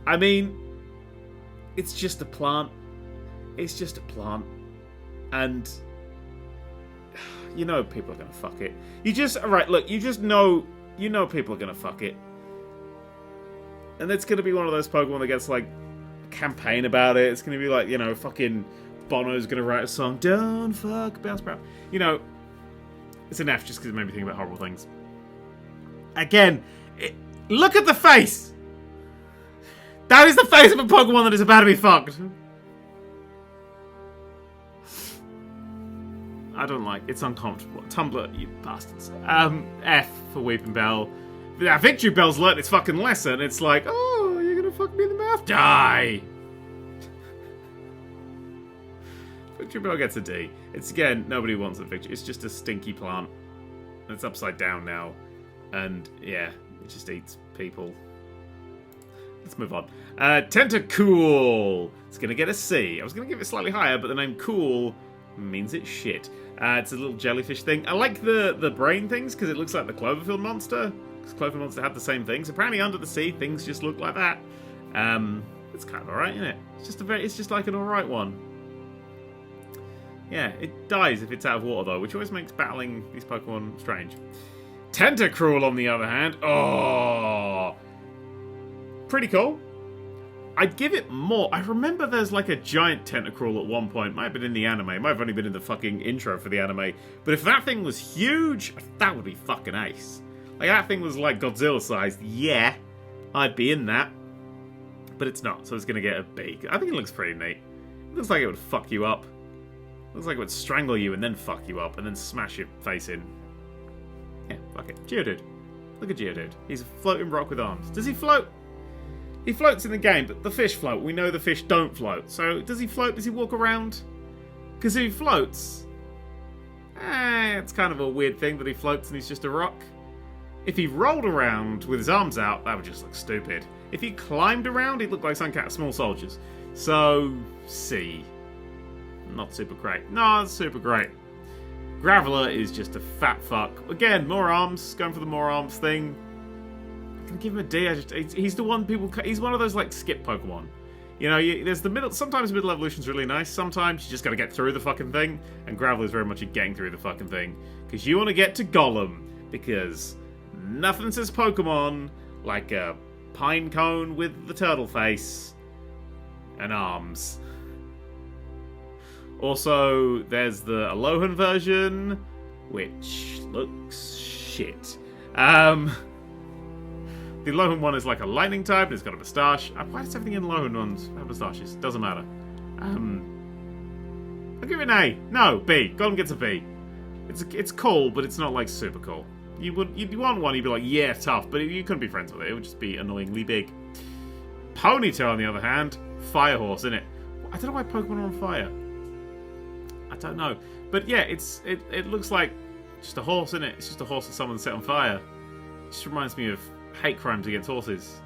I mean, it's just a plant. It's just a plant. And... you know people are going to fuck it. You just... Alright, look, you just know... You know people are going to fuck it. And it's going to be one of those Pokemon that gets, like, a campaign about it. It's going to be like, you know, fucking Bono's going to write a song. Don't fuck Bellsprout. You know, it's an F just because it made me think about horrible things. Again, look at the face! That is the face of a Pokemon that is about to be fucked. I don't like it's uncomfortable. Tumblr, you bastards. F for Weeping Bell. Yeah, Victory Bell's learnt its fucking lesson. It's like, oh, you're gonna fuck me in the mouth? Die! Victory Bell gets a D. It's, again, nobody wants a Victory. It's just a stinky plant. And it's upside down now. And, yeah, it just eats people. Let's move on. Tentacool. It's going to get a C. I was going to give it slightly higher, but the name Cool means it's shit. It's a little jellyfish thing. I like the brain things because it looks like the Cloverfield monster. Because Cloverfield monster had the same things. Apparently under the sea, things just look like that. It's kind of alright, isn't it? It's just like an alright one. Yeah, it dies if it's out of water though, which always makes battling these Pokemon strange. Tentacruel, on the other hand, oh, pretty cool. I'd give it more. I remember there's like a giant Tentacruel at one point. Might have been in the anime. Might have only been in the fucking intro for the anime. But if that thing was huge, that would be fucking ace. Like, that thing was like Godzilla sized. Yeah, I'd be in that. But it's not, so it's going to get a B. I think it looks pretty neat. It looks like it would fuck you up. It looks like it would strangle you and then fuck you up and then smash your face in. Yeah, fuck it. Geodude. Look at Geodude. He's a floating rock with arms. Does he float? He floats in the game, but the fish float. We know the fish don't float. So, does he float? Does he walk around? Because if he floats... it's kind of a weird thing that he floats and he's just a rock. If he rolled around with his arms out, that would just look stupid. If he climbed around, he'd look like some kind of small soldiers. So, C. Not super great. No, it's super great. Graveler is just a fat fuck. Again, more arms. Going for the more arms thing. I'm gonna give him a D. He's the one people... He's one of those, like, skip Pokemon. You know, there's the middle... Sometimes middle evolution's really nice. Sometimes you just gotta get through the fucking thing. And Graveler's very much a getting through the fucking thing. Because you want to get to Golem. Because nothing says Pokemon like a pine cone with the turtle face and arms. Also, there's the Alolan version, which looks shit. The Alolan one is like a lightning type, and it's got a moustache. Why does everything in Alolan ones have moustaches? Doesn't matter. I'll give it an A. No, B. Golem gets a B. It's cool, but it's not like super cool. You'd want one, you'd be like, yeah, tough, but you couldn't be friends with it. It would just be annoyingly big. Ponytail, on the other hand, fire horse, isn't it? I don't know why Pokemon are on fire. I don't know. But yeah, it looks like just a horse, isn't it? It's just a horse that someone set on fire. It just reminds me of hate crimes against horses.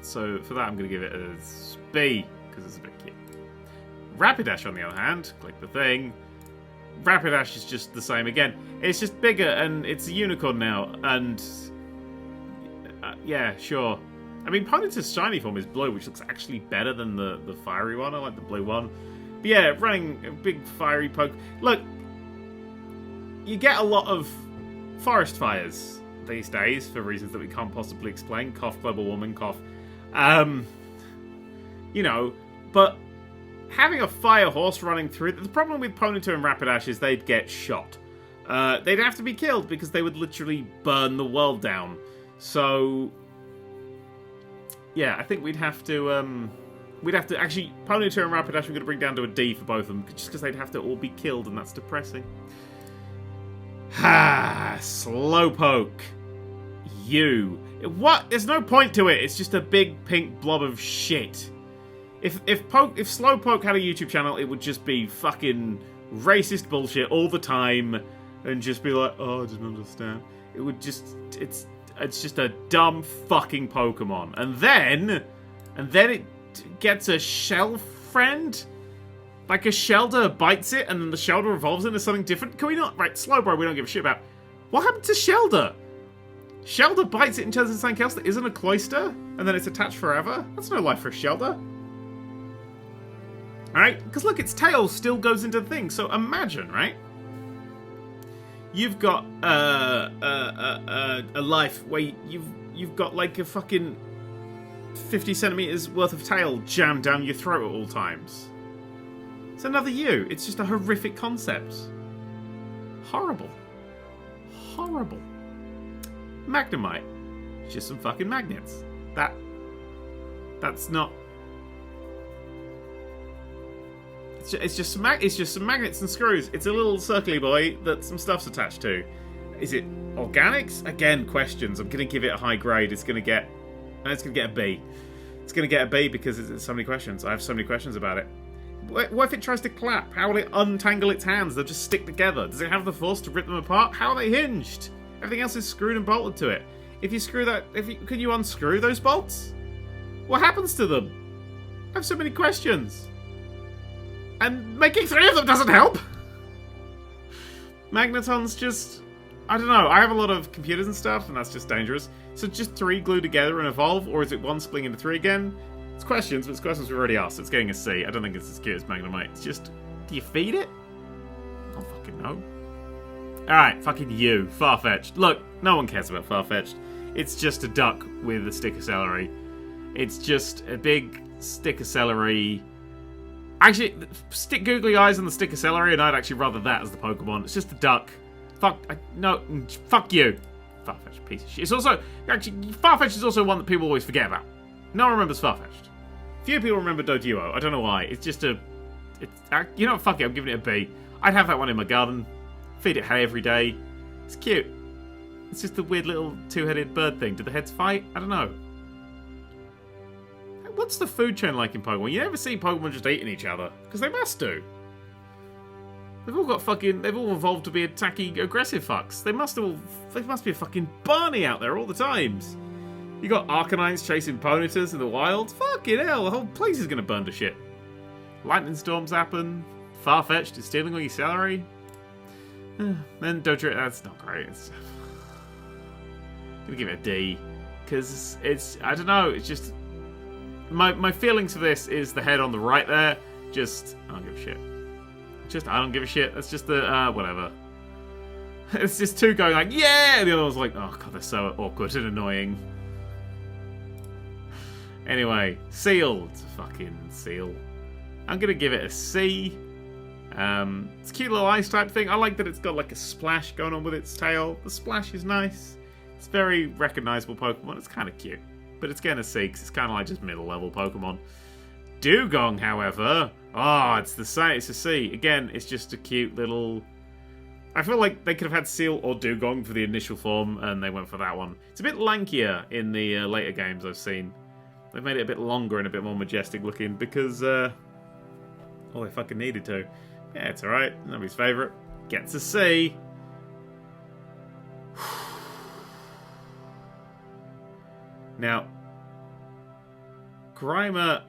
So for that, I'm going to give it a B, because it's a bit cute. Rapidash, on the other hand, click the thing. Rapidash is just the same again. It's just bigger, and it's a unicorn now, and yeah, sure. I mean, Ponyta's shiny form is blue, which looks actually better than the fiery one. I like the blue one. But yeah, running a big fiery poke. Look, you get a lot of forest fires these days for reasons that we can't possibly explain. Cough, global warming, cough. You know, but having a fire horse running through it, the problem with Ponyta and Rapidash is they'd get shot. They'd have to be killed because they would literally burn the world down. So yeah, I think we'd have to actually, Ponyta and Rapidash we're going to bring down to a D for both of them, just because they'd have to all be killed, and that's depressing. Slowpoke. U. What? There's no point to it. It's just a big pink blob of shit. If Slowpoke had a YouTube channel, it would just be fucking racist bullshit all the time, and just be like, oh, I didn't understand. It would just, it's just a dumb fucking Pokemon. And then it gets a shell friend? Like a Shellder bites it, and then the Shellder evolves into something different? Can we not? Right, Slowbro we don't give a shit about. What happened to Shellder? Shellder bites it and turns into something else that isn't a Cloyster, and then it's attached forever? That's no life for a Shellder. Alright? Because look, its tail still goes into the thing, so imagine, right? You've got a life where you've got like a fucking 50 centimeters worth of tail jammed down your throat at all times. It's another you. It's just a horrific concept. Horrible. Horrible. Magnemite. It's just some fucking magnets. That's not... It's just some magnets and screws. It's a little circly boy that some stuff's attached to. Is it organics? Again, questions. I'm going to give it a high grade. It's going to get a B. It's going to get a B because it's so many questions. I have so many questions about it. What if it tries to clap? How will it untangle its hands? They'll just stick together. Does it have the force to rip them apart? How are they hinged? Everything else is screwed and bolted to it. If you screw that... Can you unscrew those bolts? What happens to them? I have so many questions. And making 3 of them doesn't help. Magneton's just... I don't know. I have a lot of computers and stuff, and that's just dangerous. So just 3 glue together and evolve, or is it 1 splitting into 3 again? It's questions, but it's questions we've already asked. So it's getting a C. I don't think it's as cute as Magnemite. It's just... Do you feed it? I don't fucking know. Alright, fucking you. Farfetch'd. Look, no one cares about Farfetch'd. It's just a duck with a stick of celery. It's just a big stick of celery... Actually, stick googly eyes on the stick of celery, and I'd actually rather that as the Pokemon. It's just a duck. Fuck you. Farfetch'd, piece of shit. It's also, actually, Farfetch'd is also one that people always forget about. No one remembers Farfetch'd. Few people remember Doduo. I don't know why. It's just a, you know what, fuck it, I'm giving it a B. I'd have that one in my garden. Feed it hay every day. It's cute. It's just a weird little 2-headed bird thing. Do the heads fight? I don't know. What's the food chain like in Pokemon? You never see Pokemon just eating each other. Because they must do. They've all evolved to be attacking, aggressive fucks. They must be a fucking Barney out there all the times. You got Arcanines chasing Ponytas in the wild. Fucking hell, the whole place is going to burn to shit. Lightning storms happen. Farfetch'd is stealing all your celery. Then Doduo, that's not great. I'm going to give it a D. Because it's, I don't know, it's just... My feelings for this is the head on the right there. Just, I don't give a shit. I don't give a shit. That's just the, whatever. It's just 2 going like, yeah! And the other one's like, oh god, they're so awkward and annoying. Anyway, Seel. It's a fucking Seel. I'm gonna give it a C. It's a cute little ice type thing. I like that it's got like a splash going on with its tail. The splash is nice. It's a very recognisable Pokemon. It's kind of cute. But it's getting a C because it's kind of like just middle-level Pokemon. Dewgong, however, it's the same. It's a C. Again, it's just a cute little... I feel like they could have had Seel or Dewgong for the initial form, and they went for that one. It's a bit lankier in the later games I've seen. They've made it a bit longer and a bit more majestic looking because, they fucking needed to. Yeah, it's alright. Nobody's favourite. Gets a C. Now, Grimer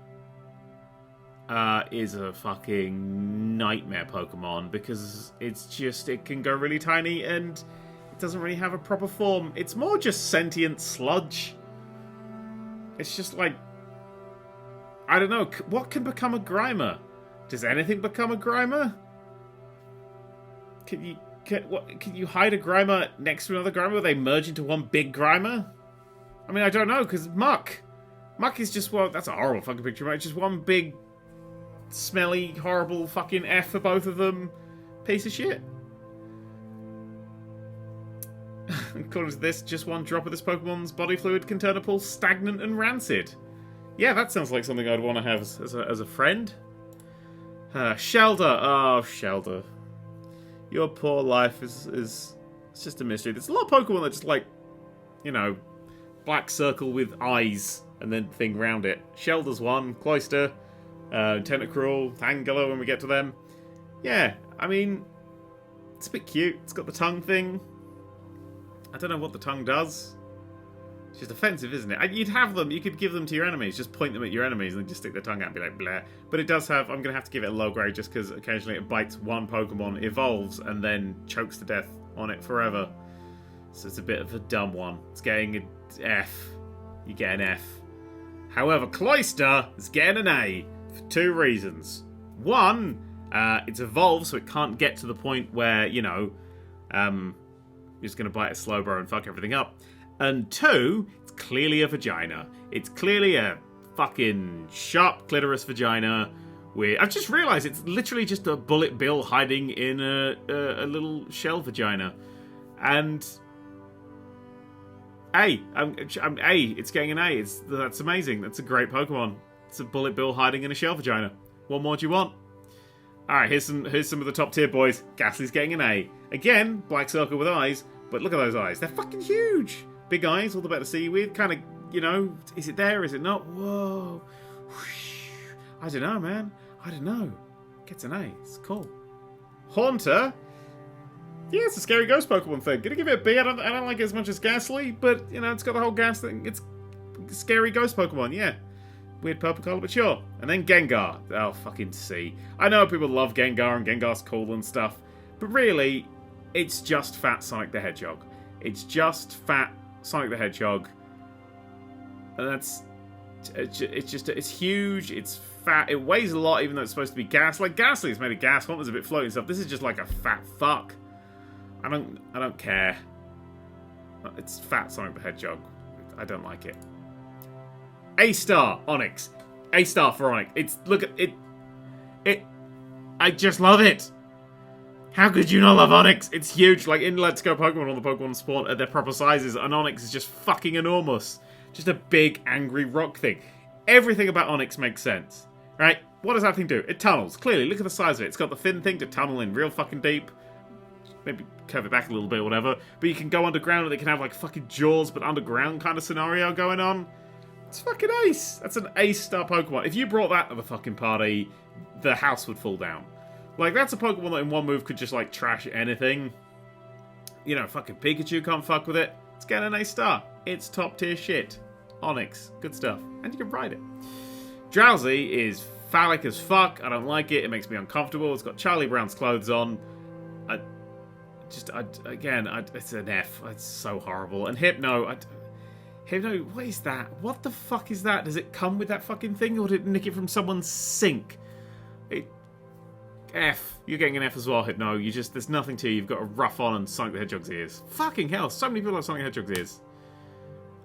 is a fucking nightmare Pokemon because it can go really tiny and it doesn't really have a proper form. It's more just sentient sludge. It's just like, I don't know, what can become a Grimer? Does anything become a Grimer? Can you hide a Grimer next to another Grimer where they merge into one big Grimer? I mean, I don't know, because Muck is just, well, that's a horrible fucking picture, right? Just one big, smelly, horrible fucking F for both of them. Piece of shit. According to this, just one drop of this Pokemon's body fluid can turn a pool stagnant and rancid. Yeah, that sounds like something I'd want to have as a friend. Shellder. Oh, Shellder. Your poor life is it's just a mystery. There's a lot of Pokemon that just like, you know, black circle with eyes and then thing round it. Shelder's one. Cloyster. Tentacruel. Tangela when we get to them. Yeah, I mean, it's a bit cute. It's got the tongue thing. I don't know what the tongue does. It's just offensive, isn't it? You'd have them. You could give them to your enemies. Just point them at your enemies and then just stick their tongue out and be like, blah. But it does have... I'm going to have to give it a low grade just because occasionally it bites one Pokemon, evolves, and then chokes to death on it forever. So it's a bit of a dumb one. It's getting an F. You get an F. However, Cloyster is getting an A for two reasons. One, it's evolved, so it can't get to the point where, you know... you're just going to bite a Slowbro and fuck everything up. And two, it's clearly a vagina. It's clearly a fucking sharp clitoris vagina. I've just realised it's literally just a bullet bill hiding in a little shell vagina. And... it's getting an A. That's amazing. That's a great Pokemon. It's a bullet bill hiding in a shell vagina. What more do you want? Alright, here's some of the top tier boys. Ghastly's getting an A. Again, black circle with eyes, but look at those eyes. They're fucking huge. Big eyes, all the better to see with. Kind of, you know, is it there, is it not? Whoa. I don't know, man. I don't know. Gets an A. It's cool. Haunter. Yeah, it's a scary ghost Pokemon thing. Gonna give it a B. I don't like it as much as Ghastly, but, you know, it's got the whole gas thing. It's a scary ghost Pokemon, yeah. Weird purple colour, but sure. And then Gengar. Oh, fucking C. I know people love Gengar, and Gengar's cool and stuff, but really, it's just fat Sonic the Hedgehog. It's just fat Sonic the Hedgehog. And it's huge, it's fat, it weighs a lot even though it's supposed to be gas. Like, Ghastly is made of gas, Haunter's a bit floaty and stuff. This is just like a fat fuck. I don't care. It's fat Sonic the Hedgehog. I don't like it. A-star, Onix. A-star for Onix. Look at it. I just love it. How could you not love Onix? It's huge. Like in Let's Go Pokemon, all the Pokemon spawn at their proper sizes, and Onix is just fucking enormous. Just a big, angry rock thing. Everything about Onix makes sense. Right? What does that thing do? It tunnels. Clearly, look at the size of it. It's got the fin thing to tunnel in real fucking deep. Maybe curve it back a little bit or whatever. But you can go underground and it can have like fucking Jaws, but underground kind of scenario going on. It's fucking ace. That's an A-star Pokemon. If you brought that to the fucking party, the house would fall down. Like, that's a Pokemon that in one move could just, like, trash anything. You know, fucking Pikachu can't fuck with it. It's getting an A-star. It's top-tier shit. Onix. Good stuff. And you can ride it. Drowsy is phallic as fuck. I don't like it. It makes me uncomfortable. It's got Charlie Brown's clothes on. It's an F. It's so horrible. And Hypno... Hypno, what is that? What the fuck is that? Does it come with that fucking thing, or did it nick it from someone's sink? F. You're getting an F as well, Hypno. There's nothing to you. You've got a rough on and Sonic the Hedgehog's ears. Fucking hell, so many people have Sonic the Hedgehog's ears.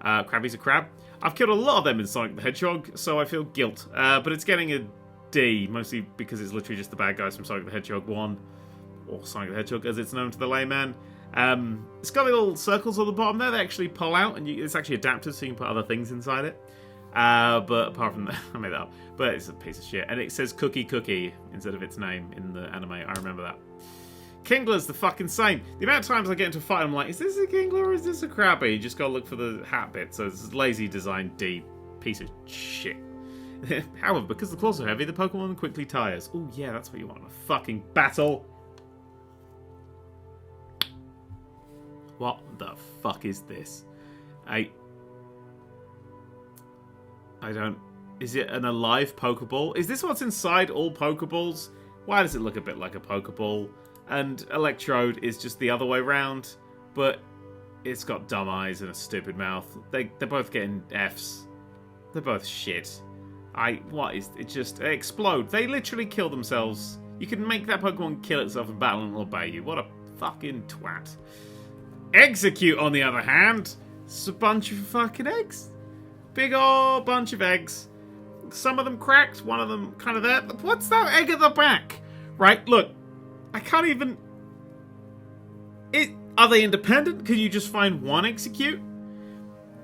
Krabby's a crab. I've killed a lot of them in Sonic the Hedgehog, so I feel guilt. But it's getting a D, mostly because it's literally just the bad guys from Sonic the Hedgehog 1. Or Sonic the Hedgehog, as it's known to the layman. It's got little circles on the bottom there. They actually pull out, and it's actually adaptive, so you can put other things inside it. But apart from that, I made that up. But it's a piece of shit. And it says Cookie Cookie instead of its name in the anime. I remember that. Kingler's the fucking same. The amount of times I get into a fight, I'm like, is this a Kingler or is this a Krabby? You just gotta look for the hat bit. So it's a lazy design D. Piece of shit. However, because the claws are heavy, the Pokemon quickly tires. Oh yeah, that's what you want in a fucking battle. What the fuck is this? I don't... Is it an alive Pokeball? Is this what's inside all Pokeballs? Why does it look a bit like a Pokeball? And Electrode is just the other way around, but it's got dumb eyes and a stupid mouth. They're both getting Fs. They're both shit. What is... It just... They explode. They literally kill themselves. You can make that Pokemon kill itself in battle and it'll obey you. What a fucking twat. Execute, on the other hand, it's a bunch of fucking eggs. Big old bunch of eggs. Some of them cracked, one of them kind of there. What's that egg at the back? Right, look. I can't even... Are they independent? Can you just find one Execute?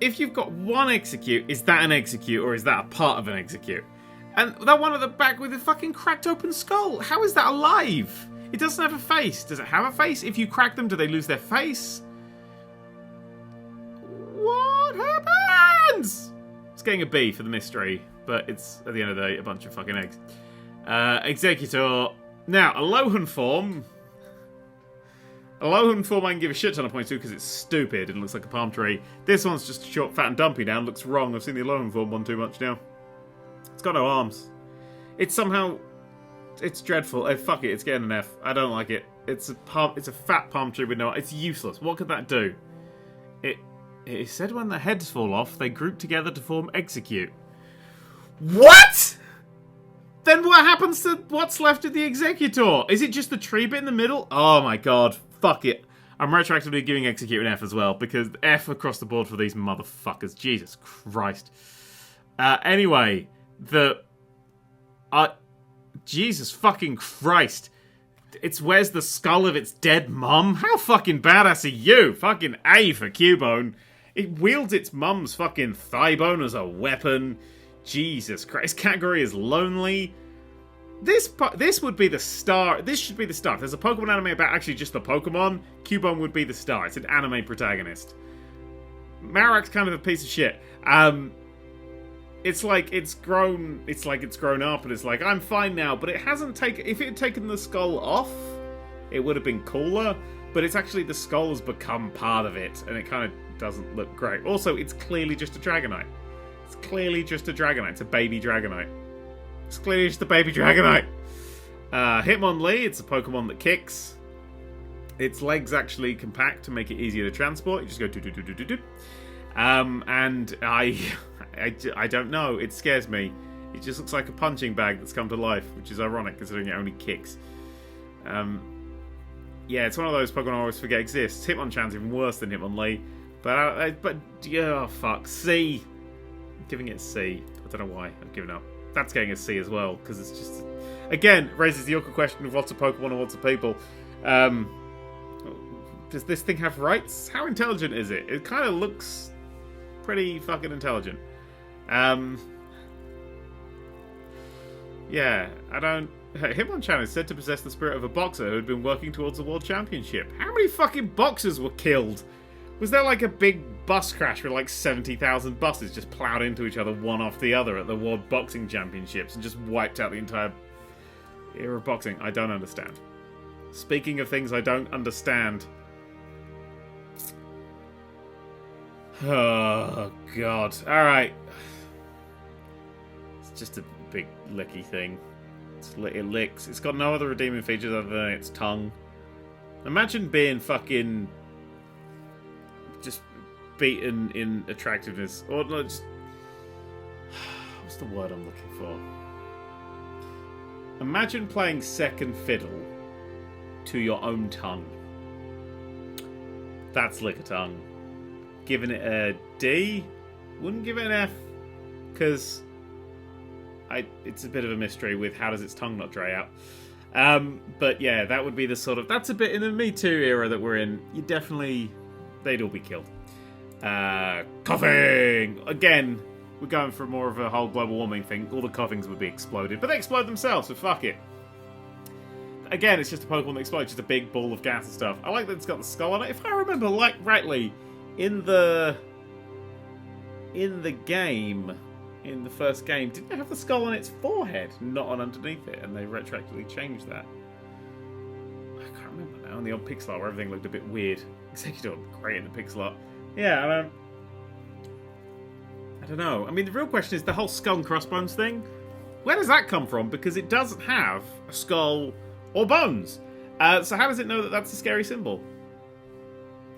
If you've got one Execute, is that an Execute or is that a part of an Execute? And that one at the back with the fucking cracked open skull, how is that alive? It doesn't have a face. Does it have a face? If you crack them, do they lose their face? What happens? It's getting a B for the mystery, but it's, at the end of the day, a bunch of fucking eggs. Executor. Now, Alolan form. Alolan form I can give a shit ton of points to because it's stupid and looks like a palm tree. This one's just short, fat, and dumpy now. Looks wrong. I've seen the Alolan form one too much now. It's got no arms. It's somehow... It's dreadful. Oh, fuck it. It's getting an F. I don't like it. It's a fat palm tree with no... It's useless. What could that do? It said when the heads fall off, they group together to form Execute. What?! Then what happens to what's left of the Executor? Is it just the tree bit in the middle? Oh my god. Fuck it. I'm retroactively giving Execute an F as well, because F across the board for these motherfuckers. Jesus Christ. Anyway, Jesus fucking Christ. Where's the skull of its dead mum? How fucking badass are you? Fucking A for Cubone. It wields its mum's fucking thigh bone as a weapon. Jesus Christ. Its category is lonely. This would be the star. This should be the star. If there's a Pokemon anime about actually just the Pokemon, Cubone would be the star. It's an anime protagonist. Marowak's kind of a piece of shit. It's like it's grown up and it's like, I'm fine now, but it hasn't taken... If it had taken the skull off, it would have been cooler, but it's actually the skull has become part of it, and it kind of doesn't look great. Also, it's clearly just a Dragonite. It's clearly just a Dragonite. It's a baby Dragonite. It's clearly just a baby Dragonite. Hitmonlee, it's a Pokemon that kicks. Its legs actually compact to make it easier to transport. You just go do-do-do-do-do-do. And I don't know. It scares me. It just looks like a punching bag that's come to life, which is ironic considering it only kicks. Yeah, it's one of those Pokemon I always forget exists. Hitmonchan's even worse than Hitmonlee. But oh fuck, C. I'm giving it a C. I don't know why. I've given up. That's getting a C as well, because it's just... Again, raises the awkward question of what's a Pokemon and what's a people. Does this thing have rights? How intelligent is it? It kind of looks pretty fucking intelligent. Yeah, I don't... Hitmonchan is said to possess the spirit of a boxer who had been working towards a world championship. How many fucking boxers were killed? Was there like a big bus crash where like 70,000 buses just ploughed into each other one after the other at the World Boxing Championships and just wiped out the entire era of boxing? I don't understand. Speaking of things I don't understand... Oh, God. Alright. It's just a big licky thing. It licks. It's got no other redeeming features other than its tongue. Imagine being fucking... just beaten in attractiveness. Or no, just... What's the word I'm looking for? Imagine playing second fiddle to your own tongue. That's lick a tongue. Giving it a D. Wouldn't give it an F, because it's a bit of a mystery with how does its tongue not dry out. But yeah, that would be the sort of... That's a bit in the Me Too era that we're in. You definitely... They'd all be killed. Coughing! Again, we're going for more of a whole global warming thing. All the coughings would be exploded. But they explode themselves, so fuck it. Again, it's just a Pokemon that explodes. Just a big ball of gas and stuff. I like that it's got the skull on it. If I remember rightly, in the game... In the first game, didn't it have the skull on its forehead, not on underneath it? And they retroactively changed that. I can't remember now. In the old pixel art where everything looked a bit weird. Executor looked great in the pixel art. Yeah, I don't know. I mean, the real question is the whole skull and crossbones thing. Where does that come from? Because it doesn't have a skull or bones. So how does it know that that's a scary symbol?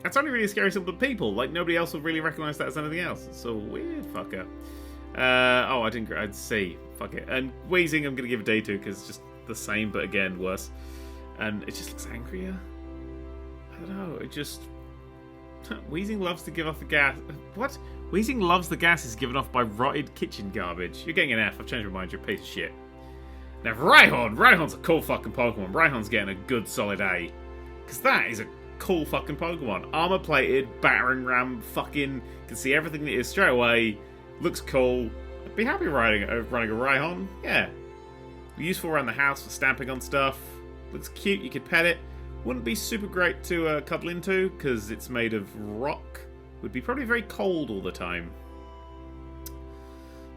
That's only really a scary symbol to people. Like, nobody else would really recognise that as anything else. It's a weird fucker. I'd see. Fuck it. And Wheezing, I'm going to give a D to because it's just the same, but again, worse. And it just looks angrier. I don't know. It just... Wheezing loves to give off the gas. What? Wheezing loves the gases given off by rotted kitchen garbage. You're getting an F. I've changed my mind. You're a piece of shit. Now, Rhyhorn. Rhyhorn's a cool fucking Pokemon. Rhyhorn's getting a good solid A. Because that is a cool fucking Pokemon. Armor-plated, battering ram, fucking... Can see everything that is straight away. Looks cool. I'd be happy running a Rhyhorn. Yeah. Useful around the house for stamping on stuff. Looks cute. You could pet it. Wouldn't be super great to cuddle into because it's made of rock. Would be probably very cold all the time.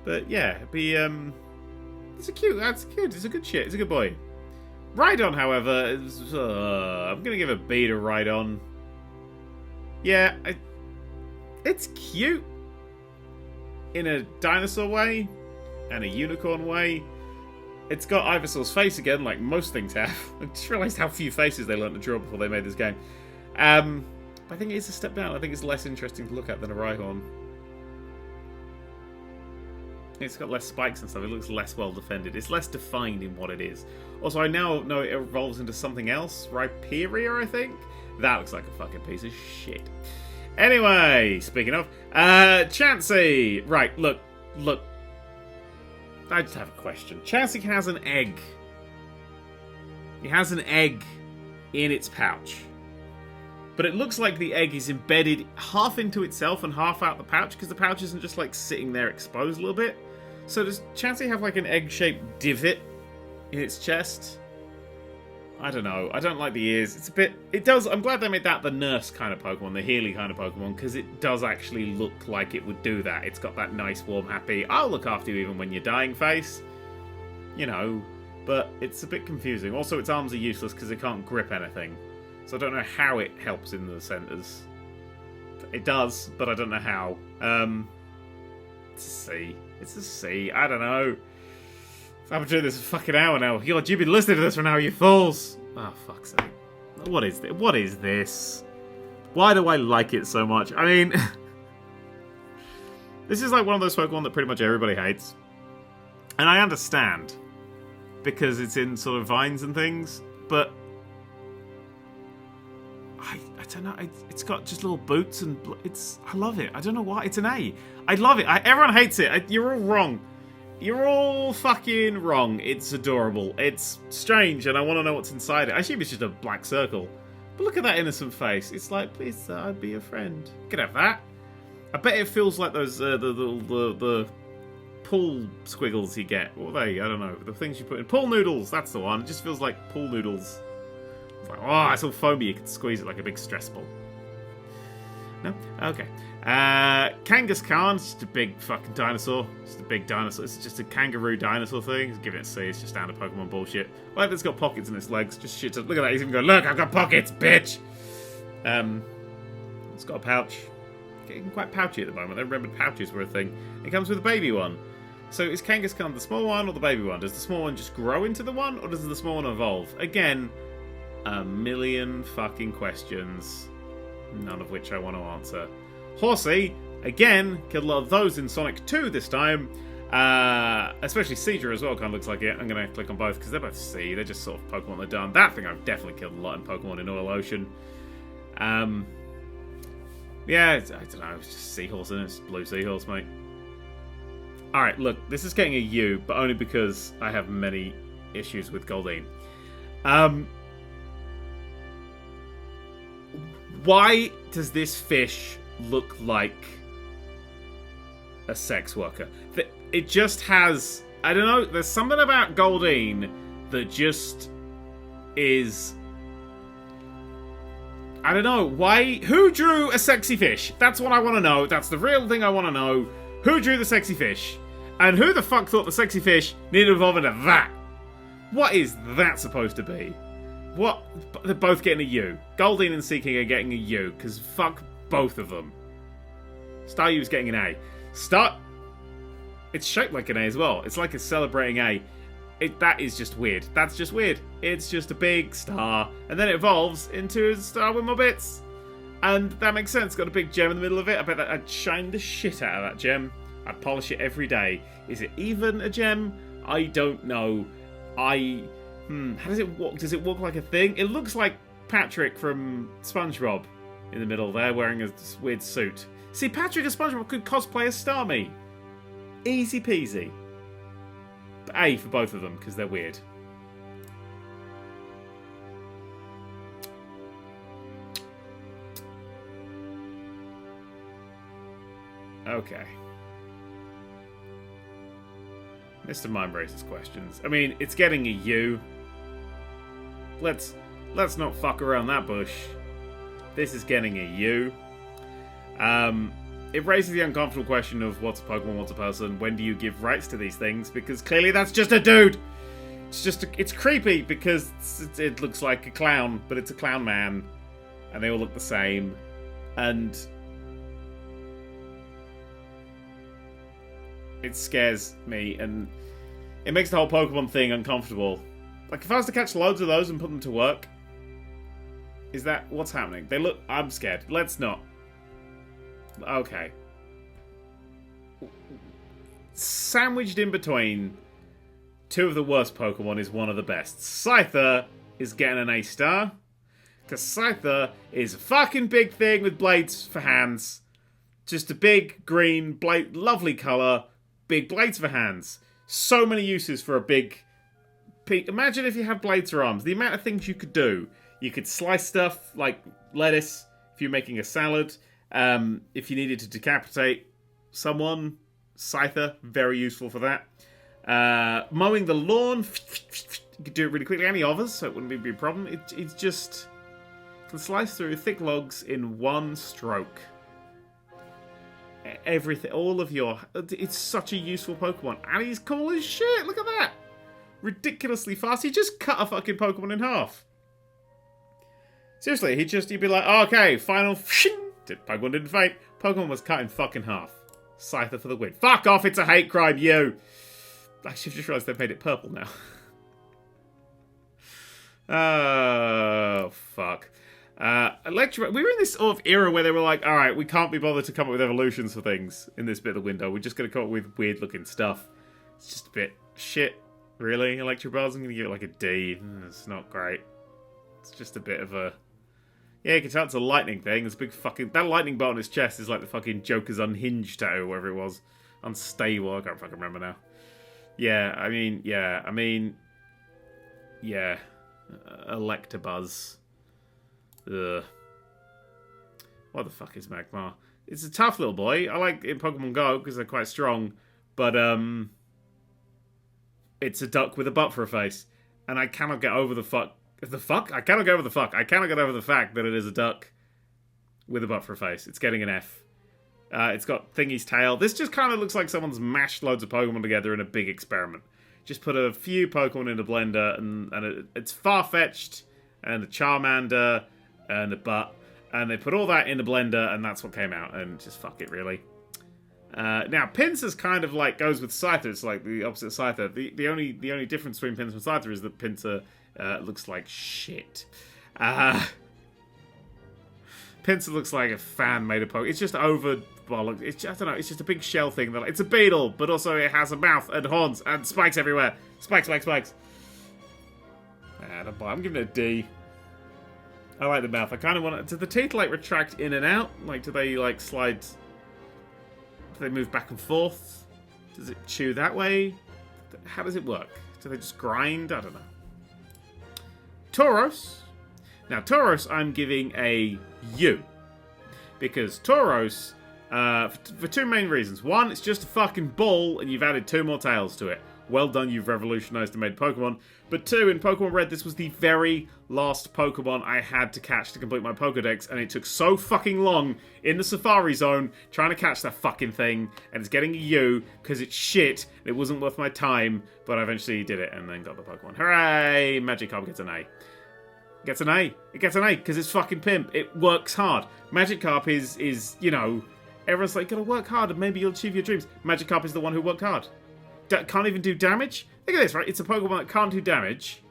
But yeah, it'd be it's a cute. That's cute. It's a good shit. It's a good boy. Rhydon, however, is, I'm gonna give a B to Rhydon. Yeah, it's cute. In a dinosaur way, and a unicorn way. It's got Ivysaur's face again, like most things have. I just realised how few faces they learned to draw before they made this game. But I think it is a step down. I think it's less interesting to look at than a Rhyhorn. It's got less spikes and stuff. It looks less well defended. It's less defined in what it is. Also, I now know it evolves into something else. Rhyperior, I think? That looks like a fucking piece of shit. Anyway, speaking of, Chansey. Right, look. I just have a question. Chansey has an egg. He has an egg in its pouch. But it looks like the egg is embedded half into itself and half out the pouch, because the pouch isn't just like sitting there exposed a little bit. So does Chansey have like an egg-shaped divot in its chest? I don't know. I don't like the ears. It's a bit... It does... I'm glad they made that the nurse kind of Pokemon, the Healy kind of Pokemon, because it does actually look like it would do that. It's got that nice, warm, happy, I'll look after you even when you're dying face. You know, but it's a bit confusing. Also, its arms are useless because it can't grip anything. So I don't know how it helps in the centres. It does, but I don't know how. It's a C. It's a C. I don't know. I've been doing this for a fucking hour now. You've been listening to this for an hour, you fools! Oh, fuck's sake. What is this? What is this? Why do I like it so much? I mean... this is like one of those Pokemon that pretty much everybody hates. And I understand. Because it's in sort of vines and things. But... I don't know. It's got just little boots and... I love it. I don't know why. It's an A. I love it. Everyone hates it. You're all wrong. You're all fucking wrong. It's adorable. It's strange, and I want to know what's inside it. I assume it's just a black circle. But look at that innocent face. It's like, please, I'd be your friend. You could have that. I bet it feels like those the pool squiggles you get. What are they? I don't know. The things you put in. Pool noodles. That's the one. It just feels like pool noodles. It's like, oh, it's all foamy. You can squeeze it like a big stress ball. No? Okay. Kangaskhan, it's just a big fucking dinosaur. Just a big dinosaur. It's just a kangaroo dinosaur thing. Just give it a C. It's just standard Pokemon bullshit. Like it's got pockets in its legs. Just shit. Look at that. He's even going, look, I've got pockets, bitch! It's got a pouch. Getting quite pouchy at the moment. I remembered pouches were a thing. It comes with a baby one. So is Kangaskhan the small one or the baby one? Does the small one just grow into the one, or does the small one evolve? Again, a million fucking questions. None of which I want to answer. Horsey, again, killed a lot of those in Sonic 2 this time. Especially Seadra as well, kind of looks like it. I'm going to click on both because they're both C. They're just sort of Pokemon they're done. That thing I've definitely killed a lot in Pokemon in Oil Ocean. Yeah, I don't know. It's just Seahorse, isn't it? It's blue Seahorse, mate. Alright, look, this is getting a U, but only because I have many issues with Goldeen. Why does this fish look like a sex worker? It just has... I don't know, there's something about Goldeen that just is... I don't know, why... Who drew a sexy fish? That's what I want to know. That's the real thing I want to know. Who drew the sexy fish? And who the fuck thought the sexy fish needed to evolve into that? What is that supposed to be? What? They're both getting a U. Goldeen and Seeking are getting a U, because fuck both of them. Staryu's getting an A. It's shaped like an A as well. It's like a celebrating A. That is just weird. That's just weird. It's just a big star, and then it evolves into a star with more bits. And that makes sense. It's got a big gem in the middle of it. I bet that I'd shine the shit out of that gem. I'd polish it every day. Is it even a gem? I don't know. How does it walk? Does it walk like a thing? It looks like Patrick from SpongeBob in the middle there, wearing a weird suit. See, Patrick and SpongeBob could cosplay as Starmie. Easy peasy. But A for both of them, because they're weird. Okay. Mr. Mind raises questions. I mean, it's getting a U. Let's not fuck around that bush. This is getting a U. It raises the uncomfortable question of what's a Pokemon, what's a person, when do you give rights to these things? Because clearly that's just a dude! It's creepy because it looks like a clown, but it's a clown man. And they all look the same. And it scares me, and it makes the whole Pokemon thing uncomfortable. Like, if I was to catch loads of those and put them to work, is that what's happening? They look... I'm scared. Let's not. Okay. Sandwiched in between two of the worst Pokemon is one of the best. Scyther is getting an A star, because Scyther is a fucking big thing with blades for hands. Just a big green blade, lovely colour. Big blades for hands. So many uses for a big... Imagine if you had blades for arms. The amount of things you could do. You could slice stuff like lettuce if you're making a salad. If you needed to decapitate someone, Scyther, very useful for that. Mowing the lawn, you could do it really quickly. Any others, so it wouldn't be a problem. It's just... can slice through thick logs in one stroke. Everything, all of your... It's such a useful Pokemon. And he's cool as shit. Look at that. Ridiculously fast. He just cut a fucking Pokemon in half. Seriously, he'd be like, oh, okay, final... Pokemon didn't faint. Pokemon was cut in fucking half. Scyther for the win. Fuck off, it's a hate crime, you! Actually, I've just realised they've made it purple now. Oh, fuck. We were in this sort of era where they were like, alright, we can't be bothered to come up with evolutions for things in this bit of the window. We're just going to come up with weird looking stuff. It's just a bit shit, really. Electabuzz, I'm going to give it like a D. It's not great. It's just a bit of a... Yeah, you can tell it's a lightning thing. It's a big fucking... That lightning bolt on his chest is like the fucking Joker's unhinged tattoo, whatever it was. Unstable, I can't fucking remember now. Yeah. Electabuzz. Ugh. What the fuck is Magmar? It's a tough little boy. I like in Pokemon Go because they're quite strong, but it's a duck with a butt for a face, and I cannot get over the fuck. I cannot get over the fuck. I cannot get over the fact that it is a duck with a butt for a face. It's getting an F. It's got Thingy's tail. This just kind of looks like someone's mashed loads of Pokemon together in a big experiment. Just put a few Pokemon in a blender, and it's Farfetch'd and a Charmander and a butt, and they put all that in a blender, and that's what came out, and just fuck it, really. Now, Pinsir's kind of like goes with Scyther. It's like the opposite of Scyther. The only difference between Pinsir and Scyther is that Pinsir looks like shit. Pinsir looks like a fan-made of Pokemon. It's just over... Well, I don't know, it's just a big shell thing. It's a beetle, but also it has a mouth and horns and spikes everywhere. Spikes. I'm giving it a D. I like the mouth. I kind of want it... Do the teeth, like, retract in and out? Like, do they, like, slide... Do they move back and forth? Does it chew that way? How does it work? Do they just grind? I don't know. Tauros. Now, Tauros I'm giving a U. Because Tauros, for two main reasons. One, it's just a fucking ball, and you've added 2 more tails to it. Well done, you've revolutionized and made Pokemon. But 2, in Pokemon Red, this was the very last Pokemon I had to catch to complete my Pokedex, and it took so fucking long in the Safari Zone trying to catch that fucking thing, and it's getting a U, because it's shit, and it wasn't worth my time, but I eventually did it, and then got the Pokemon. Hooray! Magikarp gets an A. Gets an A. It gets an A, because it's fucking pimp. It works hard. Magikarp is, you know, everyone's like, gotta work hard, and maybe you'll achieve your dreams. Magikarp is the one who worked hard. Can't even do damage? Look at this, right? It's a Pokemon that can't do damage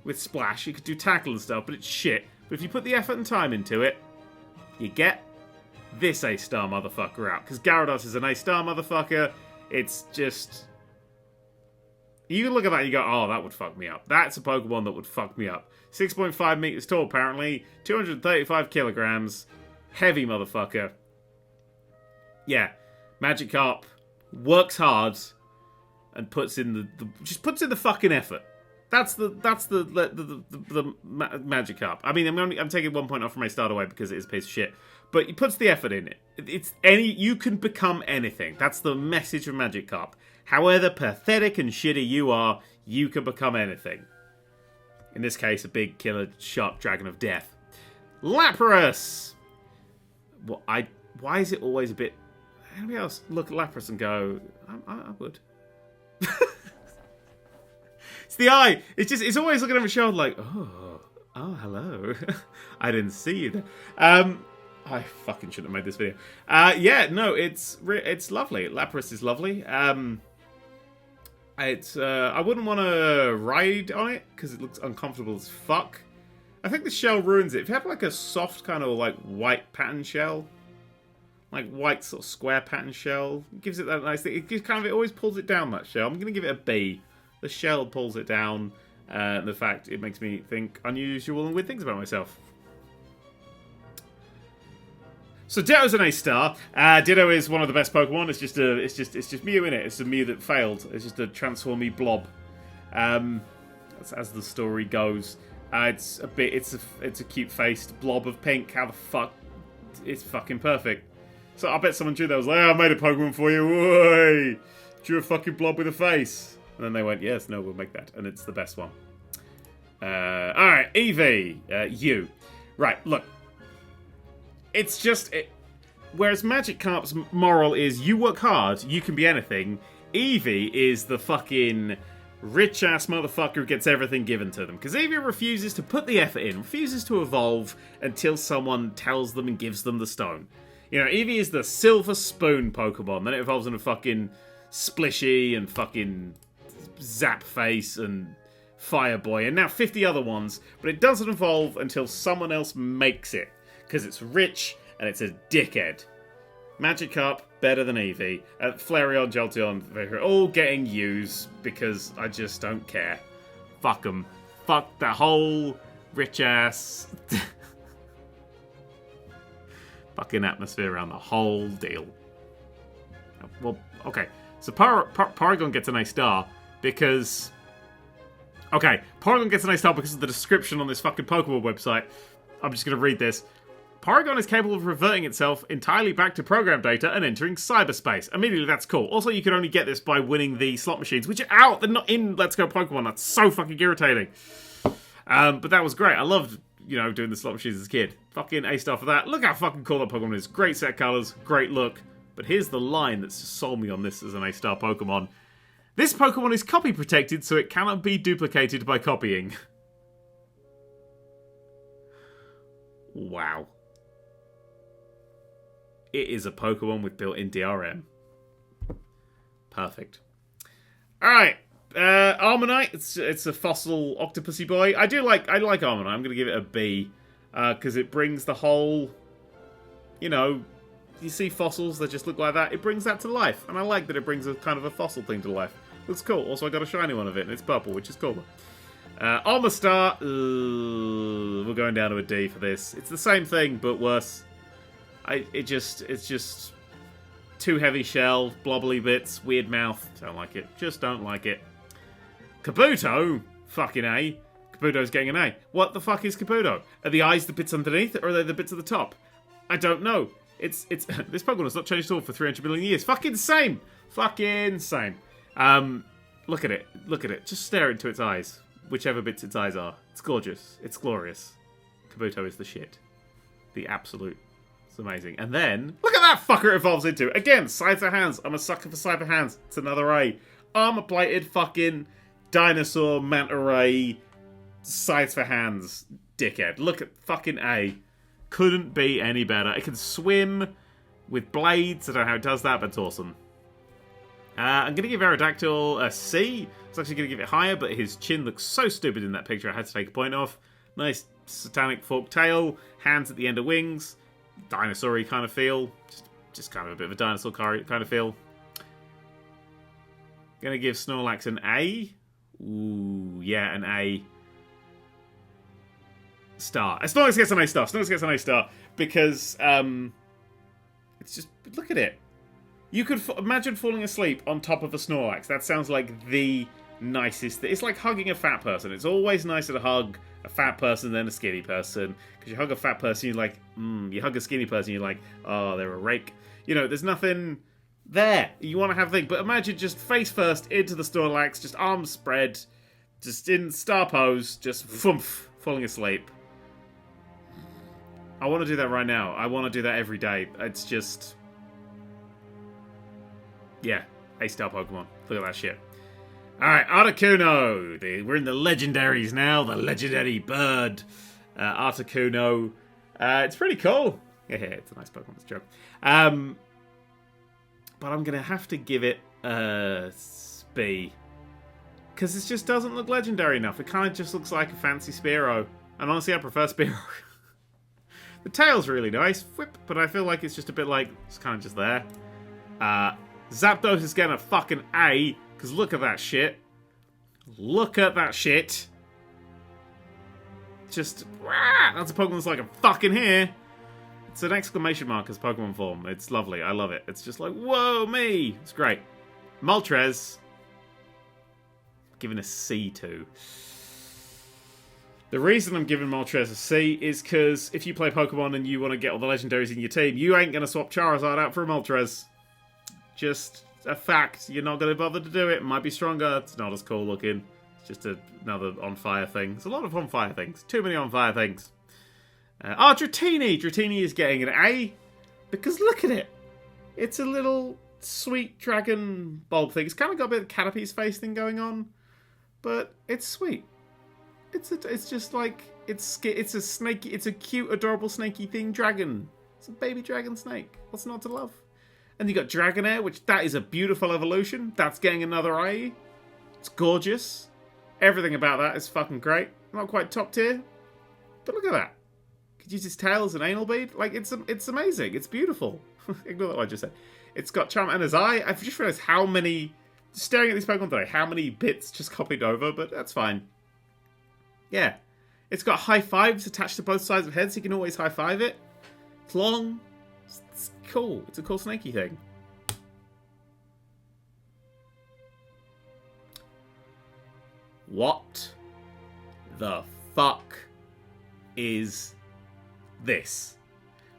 with Splash. It could do tackle and stuff, but it's shit. But if you put the effort and time into it, you get this A-star motherfucker out. Because Gyarados is an A-star motherfucker. It's just... You can look at that and you go, oh, that would fuck me up. That's a Pokemon that would fuck me up. 6.5 meters tall, apparently. 235 kilograms. Heavy motherfucker. Yeah. Magikarp works hard and puts in just puts in the fucking effort. That's the Magikarp. I mean, I'm taking 1 point off from my start away because it is a piece of shit. But he puts the effort in it. You can become anything. That's the message of Magikarp. However pathetic and shitty you are, you can become anything. In this case, a big killer shark dragon of death. Lapras. Why is it always a bit? Anybody else look at Lapras and go, I would. It's the eye. It's always looking over his shoulder like, oh, hello. I didn't see you there. I fucking shouldn't have made this video. Yeah, no, it's lovely. Lapras is lovely. I wouldn't want to ride on it because it looks uncomfortable as fuck. I think the shell ruins it. If you have like a soft kind of like white pattern shell, like white sort of square pattern shell, it gives it that nice thing. It always pulls it down, that shell. I'm going to give it a B. The shell pulls it down. The fact it makes me think unusual and weird things about myself. So Ditto's an A-star. Ditto is one of the best Pokemon. It's just Mew in it. It's a Mew that failed. It's just a transformy blob. That's as the story goes. It's a cute-faced blob of pink. How the fuck? It's fucking perfect. So I bet someone drew that was like, oh, I made a Pokemon for you. Whey! Drew a fucking blob with a face. And then they went, yes, no, we'll make that. And it's the best one. Alright, Eevee. You. Right, look. It's just... Whereas Magikarp's moral is, you work hard, you can be anything. Eevee is the fucking rich-ass motherfucker who gets everything given to them. Because Eevee refuses to put the effort in, refuses to evolve until someone tells them and gives them the stone. You know, Eevee is the silver spoon Pokemon. Then it evolves into fucking Splishy and fucking Zapface and Fireboy and now 50 other ones. But it doesn't evolve until someone else makes it. Because it's rich and it's a dickhead. Magikarp, better than Eevee. Flareon, Jolteon, they're all getting U's because I just don't care. Fuck them. Fuck that whole rich-ass... fucking atmosphere around the whole deal. Well, okay. So Porygon gets an A-star because... Okay, Porygon gets an A-star because of the description on this fucking Pokemon website. I'm just going to read this. Porygon is capable of reverting itself entirely back to program data and entering cyberspace. Immediately, that's cool. Also, you can only get this by winning the slot machines, which are out. They're not in Let's Go Pokemon. That's so fucking irritating. But that was great. I loved, doing the slot machines as a kid. Fucking A-star for that. Look how fucking cool that Pokemon is. Great set colors, great look. But here's the line that's sold me on this as an A-star Pokemon. This Pokemon is copy protected, so it cannot be duplicated by copying. Wow. It is a Pokemon with built-in DRM. Perfect. Alright. Armonite. It's a fossil octopusy boy. I like Armonite. I'm going to give it a B. Because it brings the whole... you see fossils that just look like that. It brings that to life. And I like that it brings a kind of a fossil thing to life. Looks cool. Also, I got a shiny one of it. And it's purple, which is cool. Armostar. We're going down to a D for this. It's the same thing, but worse. It's just too heavy shell, blobbly bits, weird mouth. Don't like it. Just don't like it. Kabuto, fucking A. Caputo's getting an A. What the fuck is Caputo? Are the eyes the bits underneath, or are they the bits at the top? I don't know. It's this Pokemon has not changed at all for 300 million years. Fucking same. Fucking same. Look at it. Look at it. Just stare into its eyes. Whichever bits its eyes are. It's gorgeous. It's glorious. Kabuto is the shit. The absolute. It's amazing. And then, look at that fucker it evolves into. Again, Scyther Hands. I'm a sucker for Scyther Hands. It's another A. Armor-plated fucking dinosaur manta ray Scyther Hands dickhead. Look at fucking A. Couldn't be any better. It can swim with blades. I don't know how it does that, but it's awesome. I'm going to give Aerodactyl a C. I was actually going to give it higher, but his chin looks so stupid in that picture I had to take a point off. Nice satanic forked tail, hands at the end of wings, dinosaur-y kind of feel. Just kind of a bit of a dinosaur kind of feel. Going to give Snorlax an A. Ooh, yeah, an A. Star. Snorlax gets an A star. Snorlax gets an A star because it's just, look at it. You could imagine falling asleep on top of a Snorlax. That sounds like the nicest thing. It's like hugging a fat person. It's always nicer to hug a fat person than a skinny person. Because you hug a fat person, you're like, You hug a skinny person, you're like, oh, they're a rake. You know, there's nothing there. You want to have a thing. But imagine just face first into the Snorlax, just arms spread, just in star pose, just poof, falling asleep. I want to do that right now. I want to do that every day. It's just... yeah, A-star Pokemon. Look at that shit. Alright, Articuno. We're in the legendaries now. The legendary bird. Articuno. It's pretty cool. Yeah, it's a nice Pokemon. It's a joke. But I'm going to have to give it a B. Because it just doesn't look legendary enough. It kind of just looks like a fancy Spearow. And honestly, I prefer Spearow. The tail's really nice. Whip, but I feel like it's just a bit like... it's kind of just there. Zapdos is getting a fucking A, because look at that shit. Look at that shit. Just, that's a Pokemon that's like, I'm fucking here. It's an exclamation mark as Pokemon form. It's lovely. I love it. It's just like, whoa, me. It's great. Moltres. Giving a C to. The reason I'm giving Moltres a C is because if you play Pokemon and you want to get all the legendaries in your team, you ain't going to swap Charizard out for a Moltres. Just a fact. You're not going to bother to do it. It might be stronger. It's not as cool looking. It's just another on-fire thing. There's a lot of on-fire things. Too many on-fire things. Dratini. Dratini is getting an A. Because look at it. It's a little sweet dragon bulb thing. It's kind of got a bit of Caterpie's face thing going on. But it's sweet. It's just like... It's a snaky... It's a cute, adorable, snaky thing dragon. It's a baby dragon snake. What's not to love? And you got Dragonair, which that is a beautiful evolution. That's getting another A. It's gorgeous. Everything about that is fucking great. Not quite top tier, but look at that. Could use its tail as an anal bead. Like, it's amazing. It's beautiful. Ignore what I just said. It's got Charmander's eye. I've just realized how many... staring at these Pokemon today, how many bits just copied over, but that's fine. Yeah. It's got high fives attached to both sides of heads, so you can always high five it. It's long. It's cool. It's a cool snaky thing. What the fuck is this?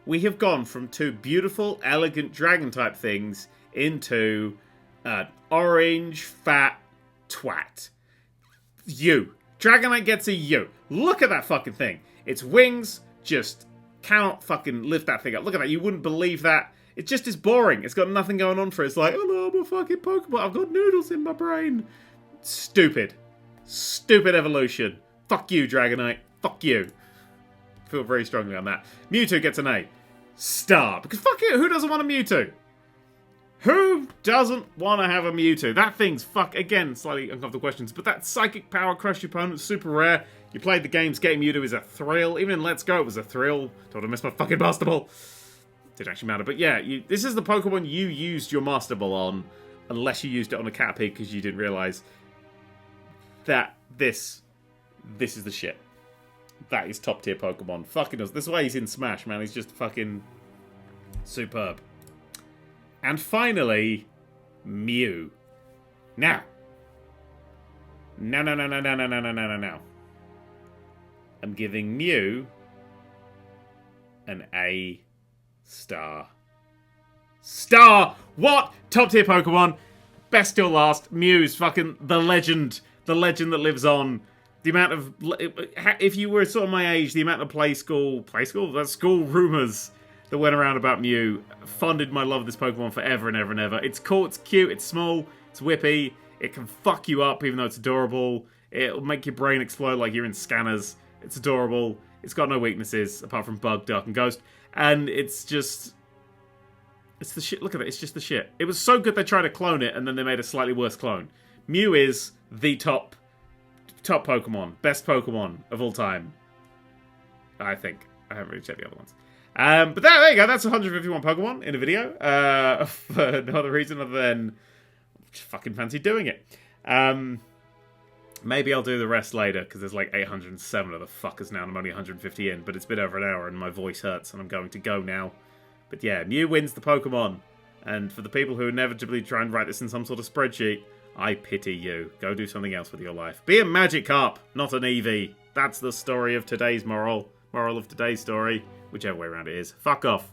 We have gone from two beautiful, elegant dragon-type things into an orange, fat twat. U. Dragonite gets a U. Look at that fucking thing. Its wings just... cannot fucking lift that thing up. Look at that. You wouldn't believe that. It just is boring. It's got nothing going on for it. It's like, hello, I'm a fucking Pokemon. I've got noodles in my brain. Stupid. Stupid evolution. Fuck you, Dragonite. Fuck you. I feel very strongly on that. Mewtwo gets an A. Star. Because fuck it. Who doesn't want a Mewtwo? Who doesn't want to have a Mewtwo? That thing's again, slightly uncomfortable questions, but that psychic power crush your opponent is super rare. You played the games, getting Mewtwo is a thrill. Even in Let's Go, it was a thrill. Don't want to miss my fucking Master Ball. Didn't actually matter. But yeah, this is the Pokemon you used your Master Ball on, unless you used it on a Caterpie because you didn't realise that this is the shit. That is top tier Pokemon. Fucking us. This is why he's in Smash, man. He's just fucking superb. And finally, Mew. Now. No. I'm giving Mew an A star. Star! What? Top tier Pokemon. Best still last. Mew's fucking the legend. The legend that lives on. The amount of... If you were sort of my age, the amount of school rumours that went around about Mew funded my love of this Pokemon forever and ever and ever. It's cool, it's cute, it's small, it's whippy. It can fuck you up even though it's adorable. It'll make your brain explode like you're in scanners. It's adorable. It's got no weaknesses apart from Bug, Dark, and Ghost. And it's just... It's the shit. Look at it. It's just the shit. It was so good they tried to clone it and then they made a slightly worse clone. Mew is the top Pokemon. Best Pokemon of all time. I think. I haven't really checked the other ones. But there you go. That's 151 Pokemon in a video. For no other reason other than just fucking fancy doing it. Maybe I'll do the rest later because there's like 807 of the fuckers now and I'm only 150 in. But it's been over an hour and my voice hurts and I'm going to go now. But yeah, Mew wins the Pokemon. And for the people who inevitably try and write this in some sort of spreadsheet, I pity you. Go do something else with your life. Be a Magikarp, not an Eevee. That's the story of today's moral. Moral of today's story. Whichever way around it is. Fuck off.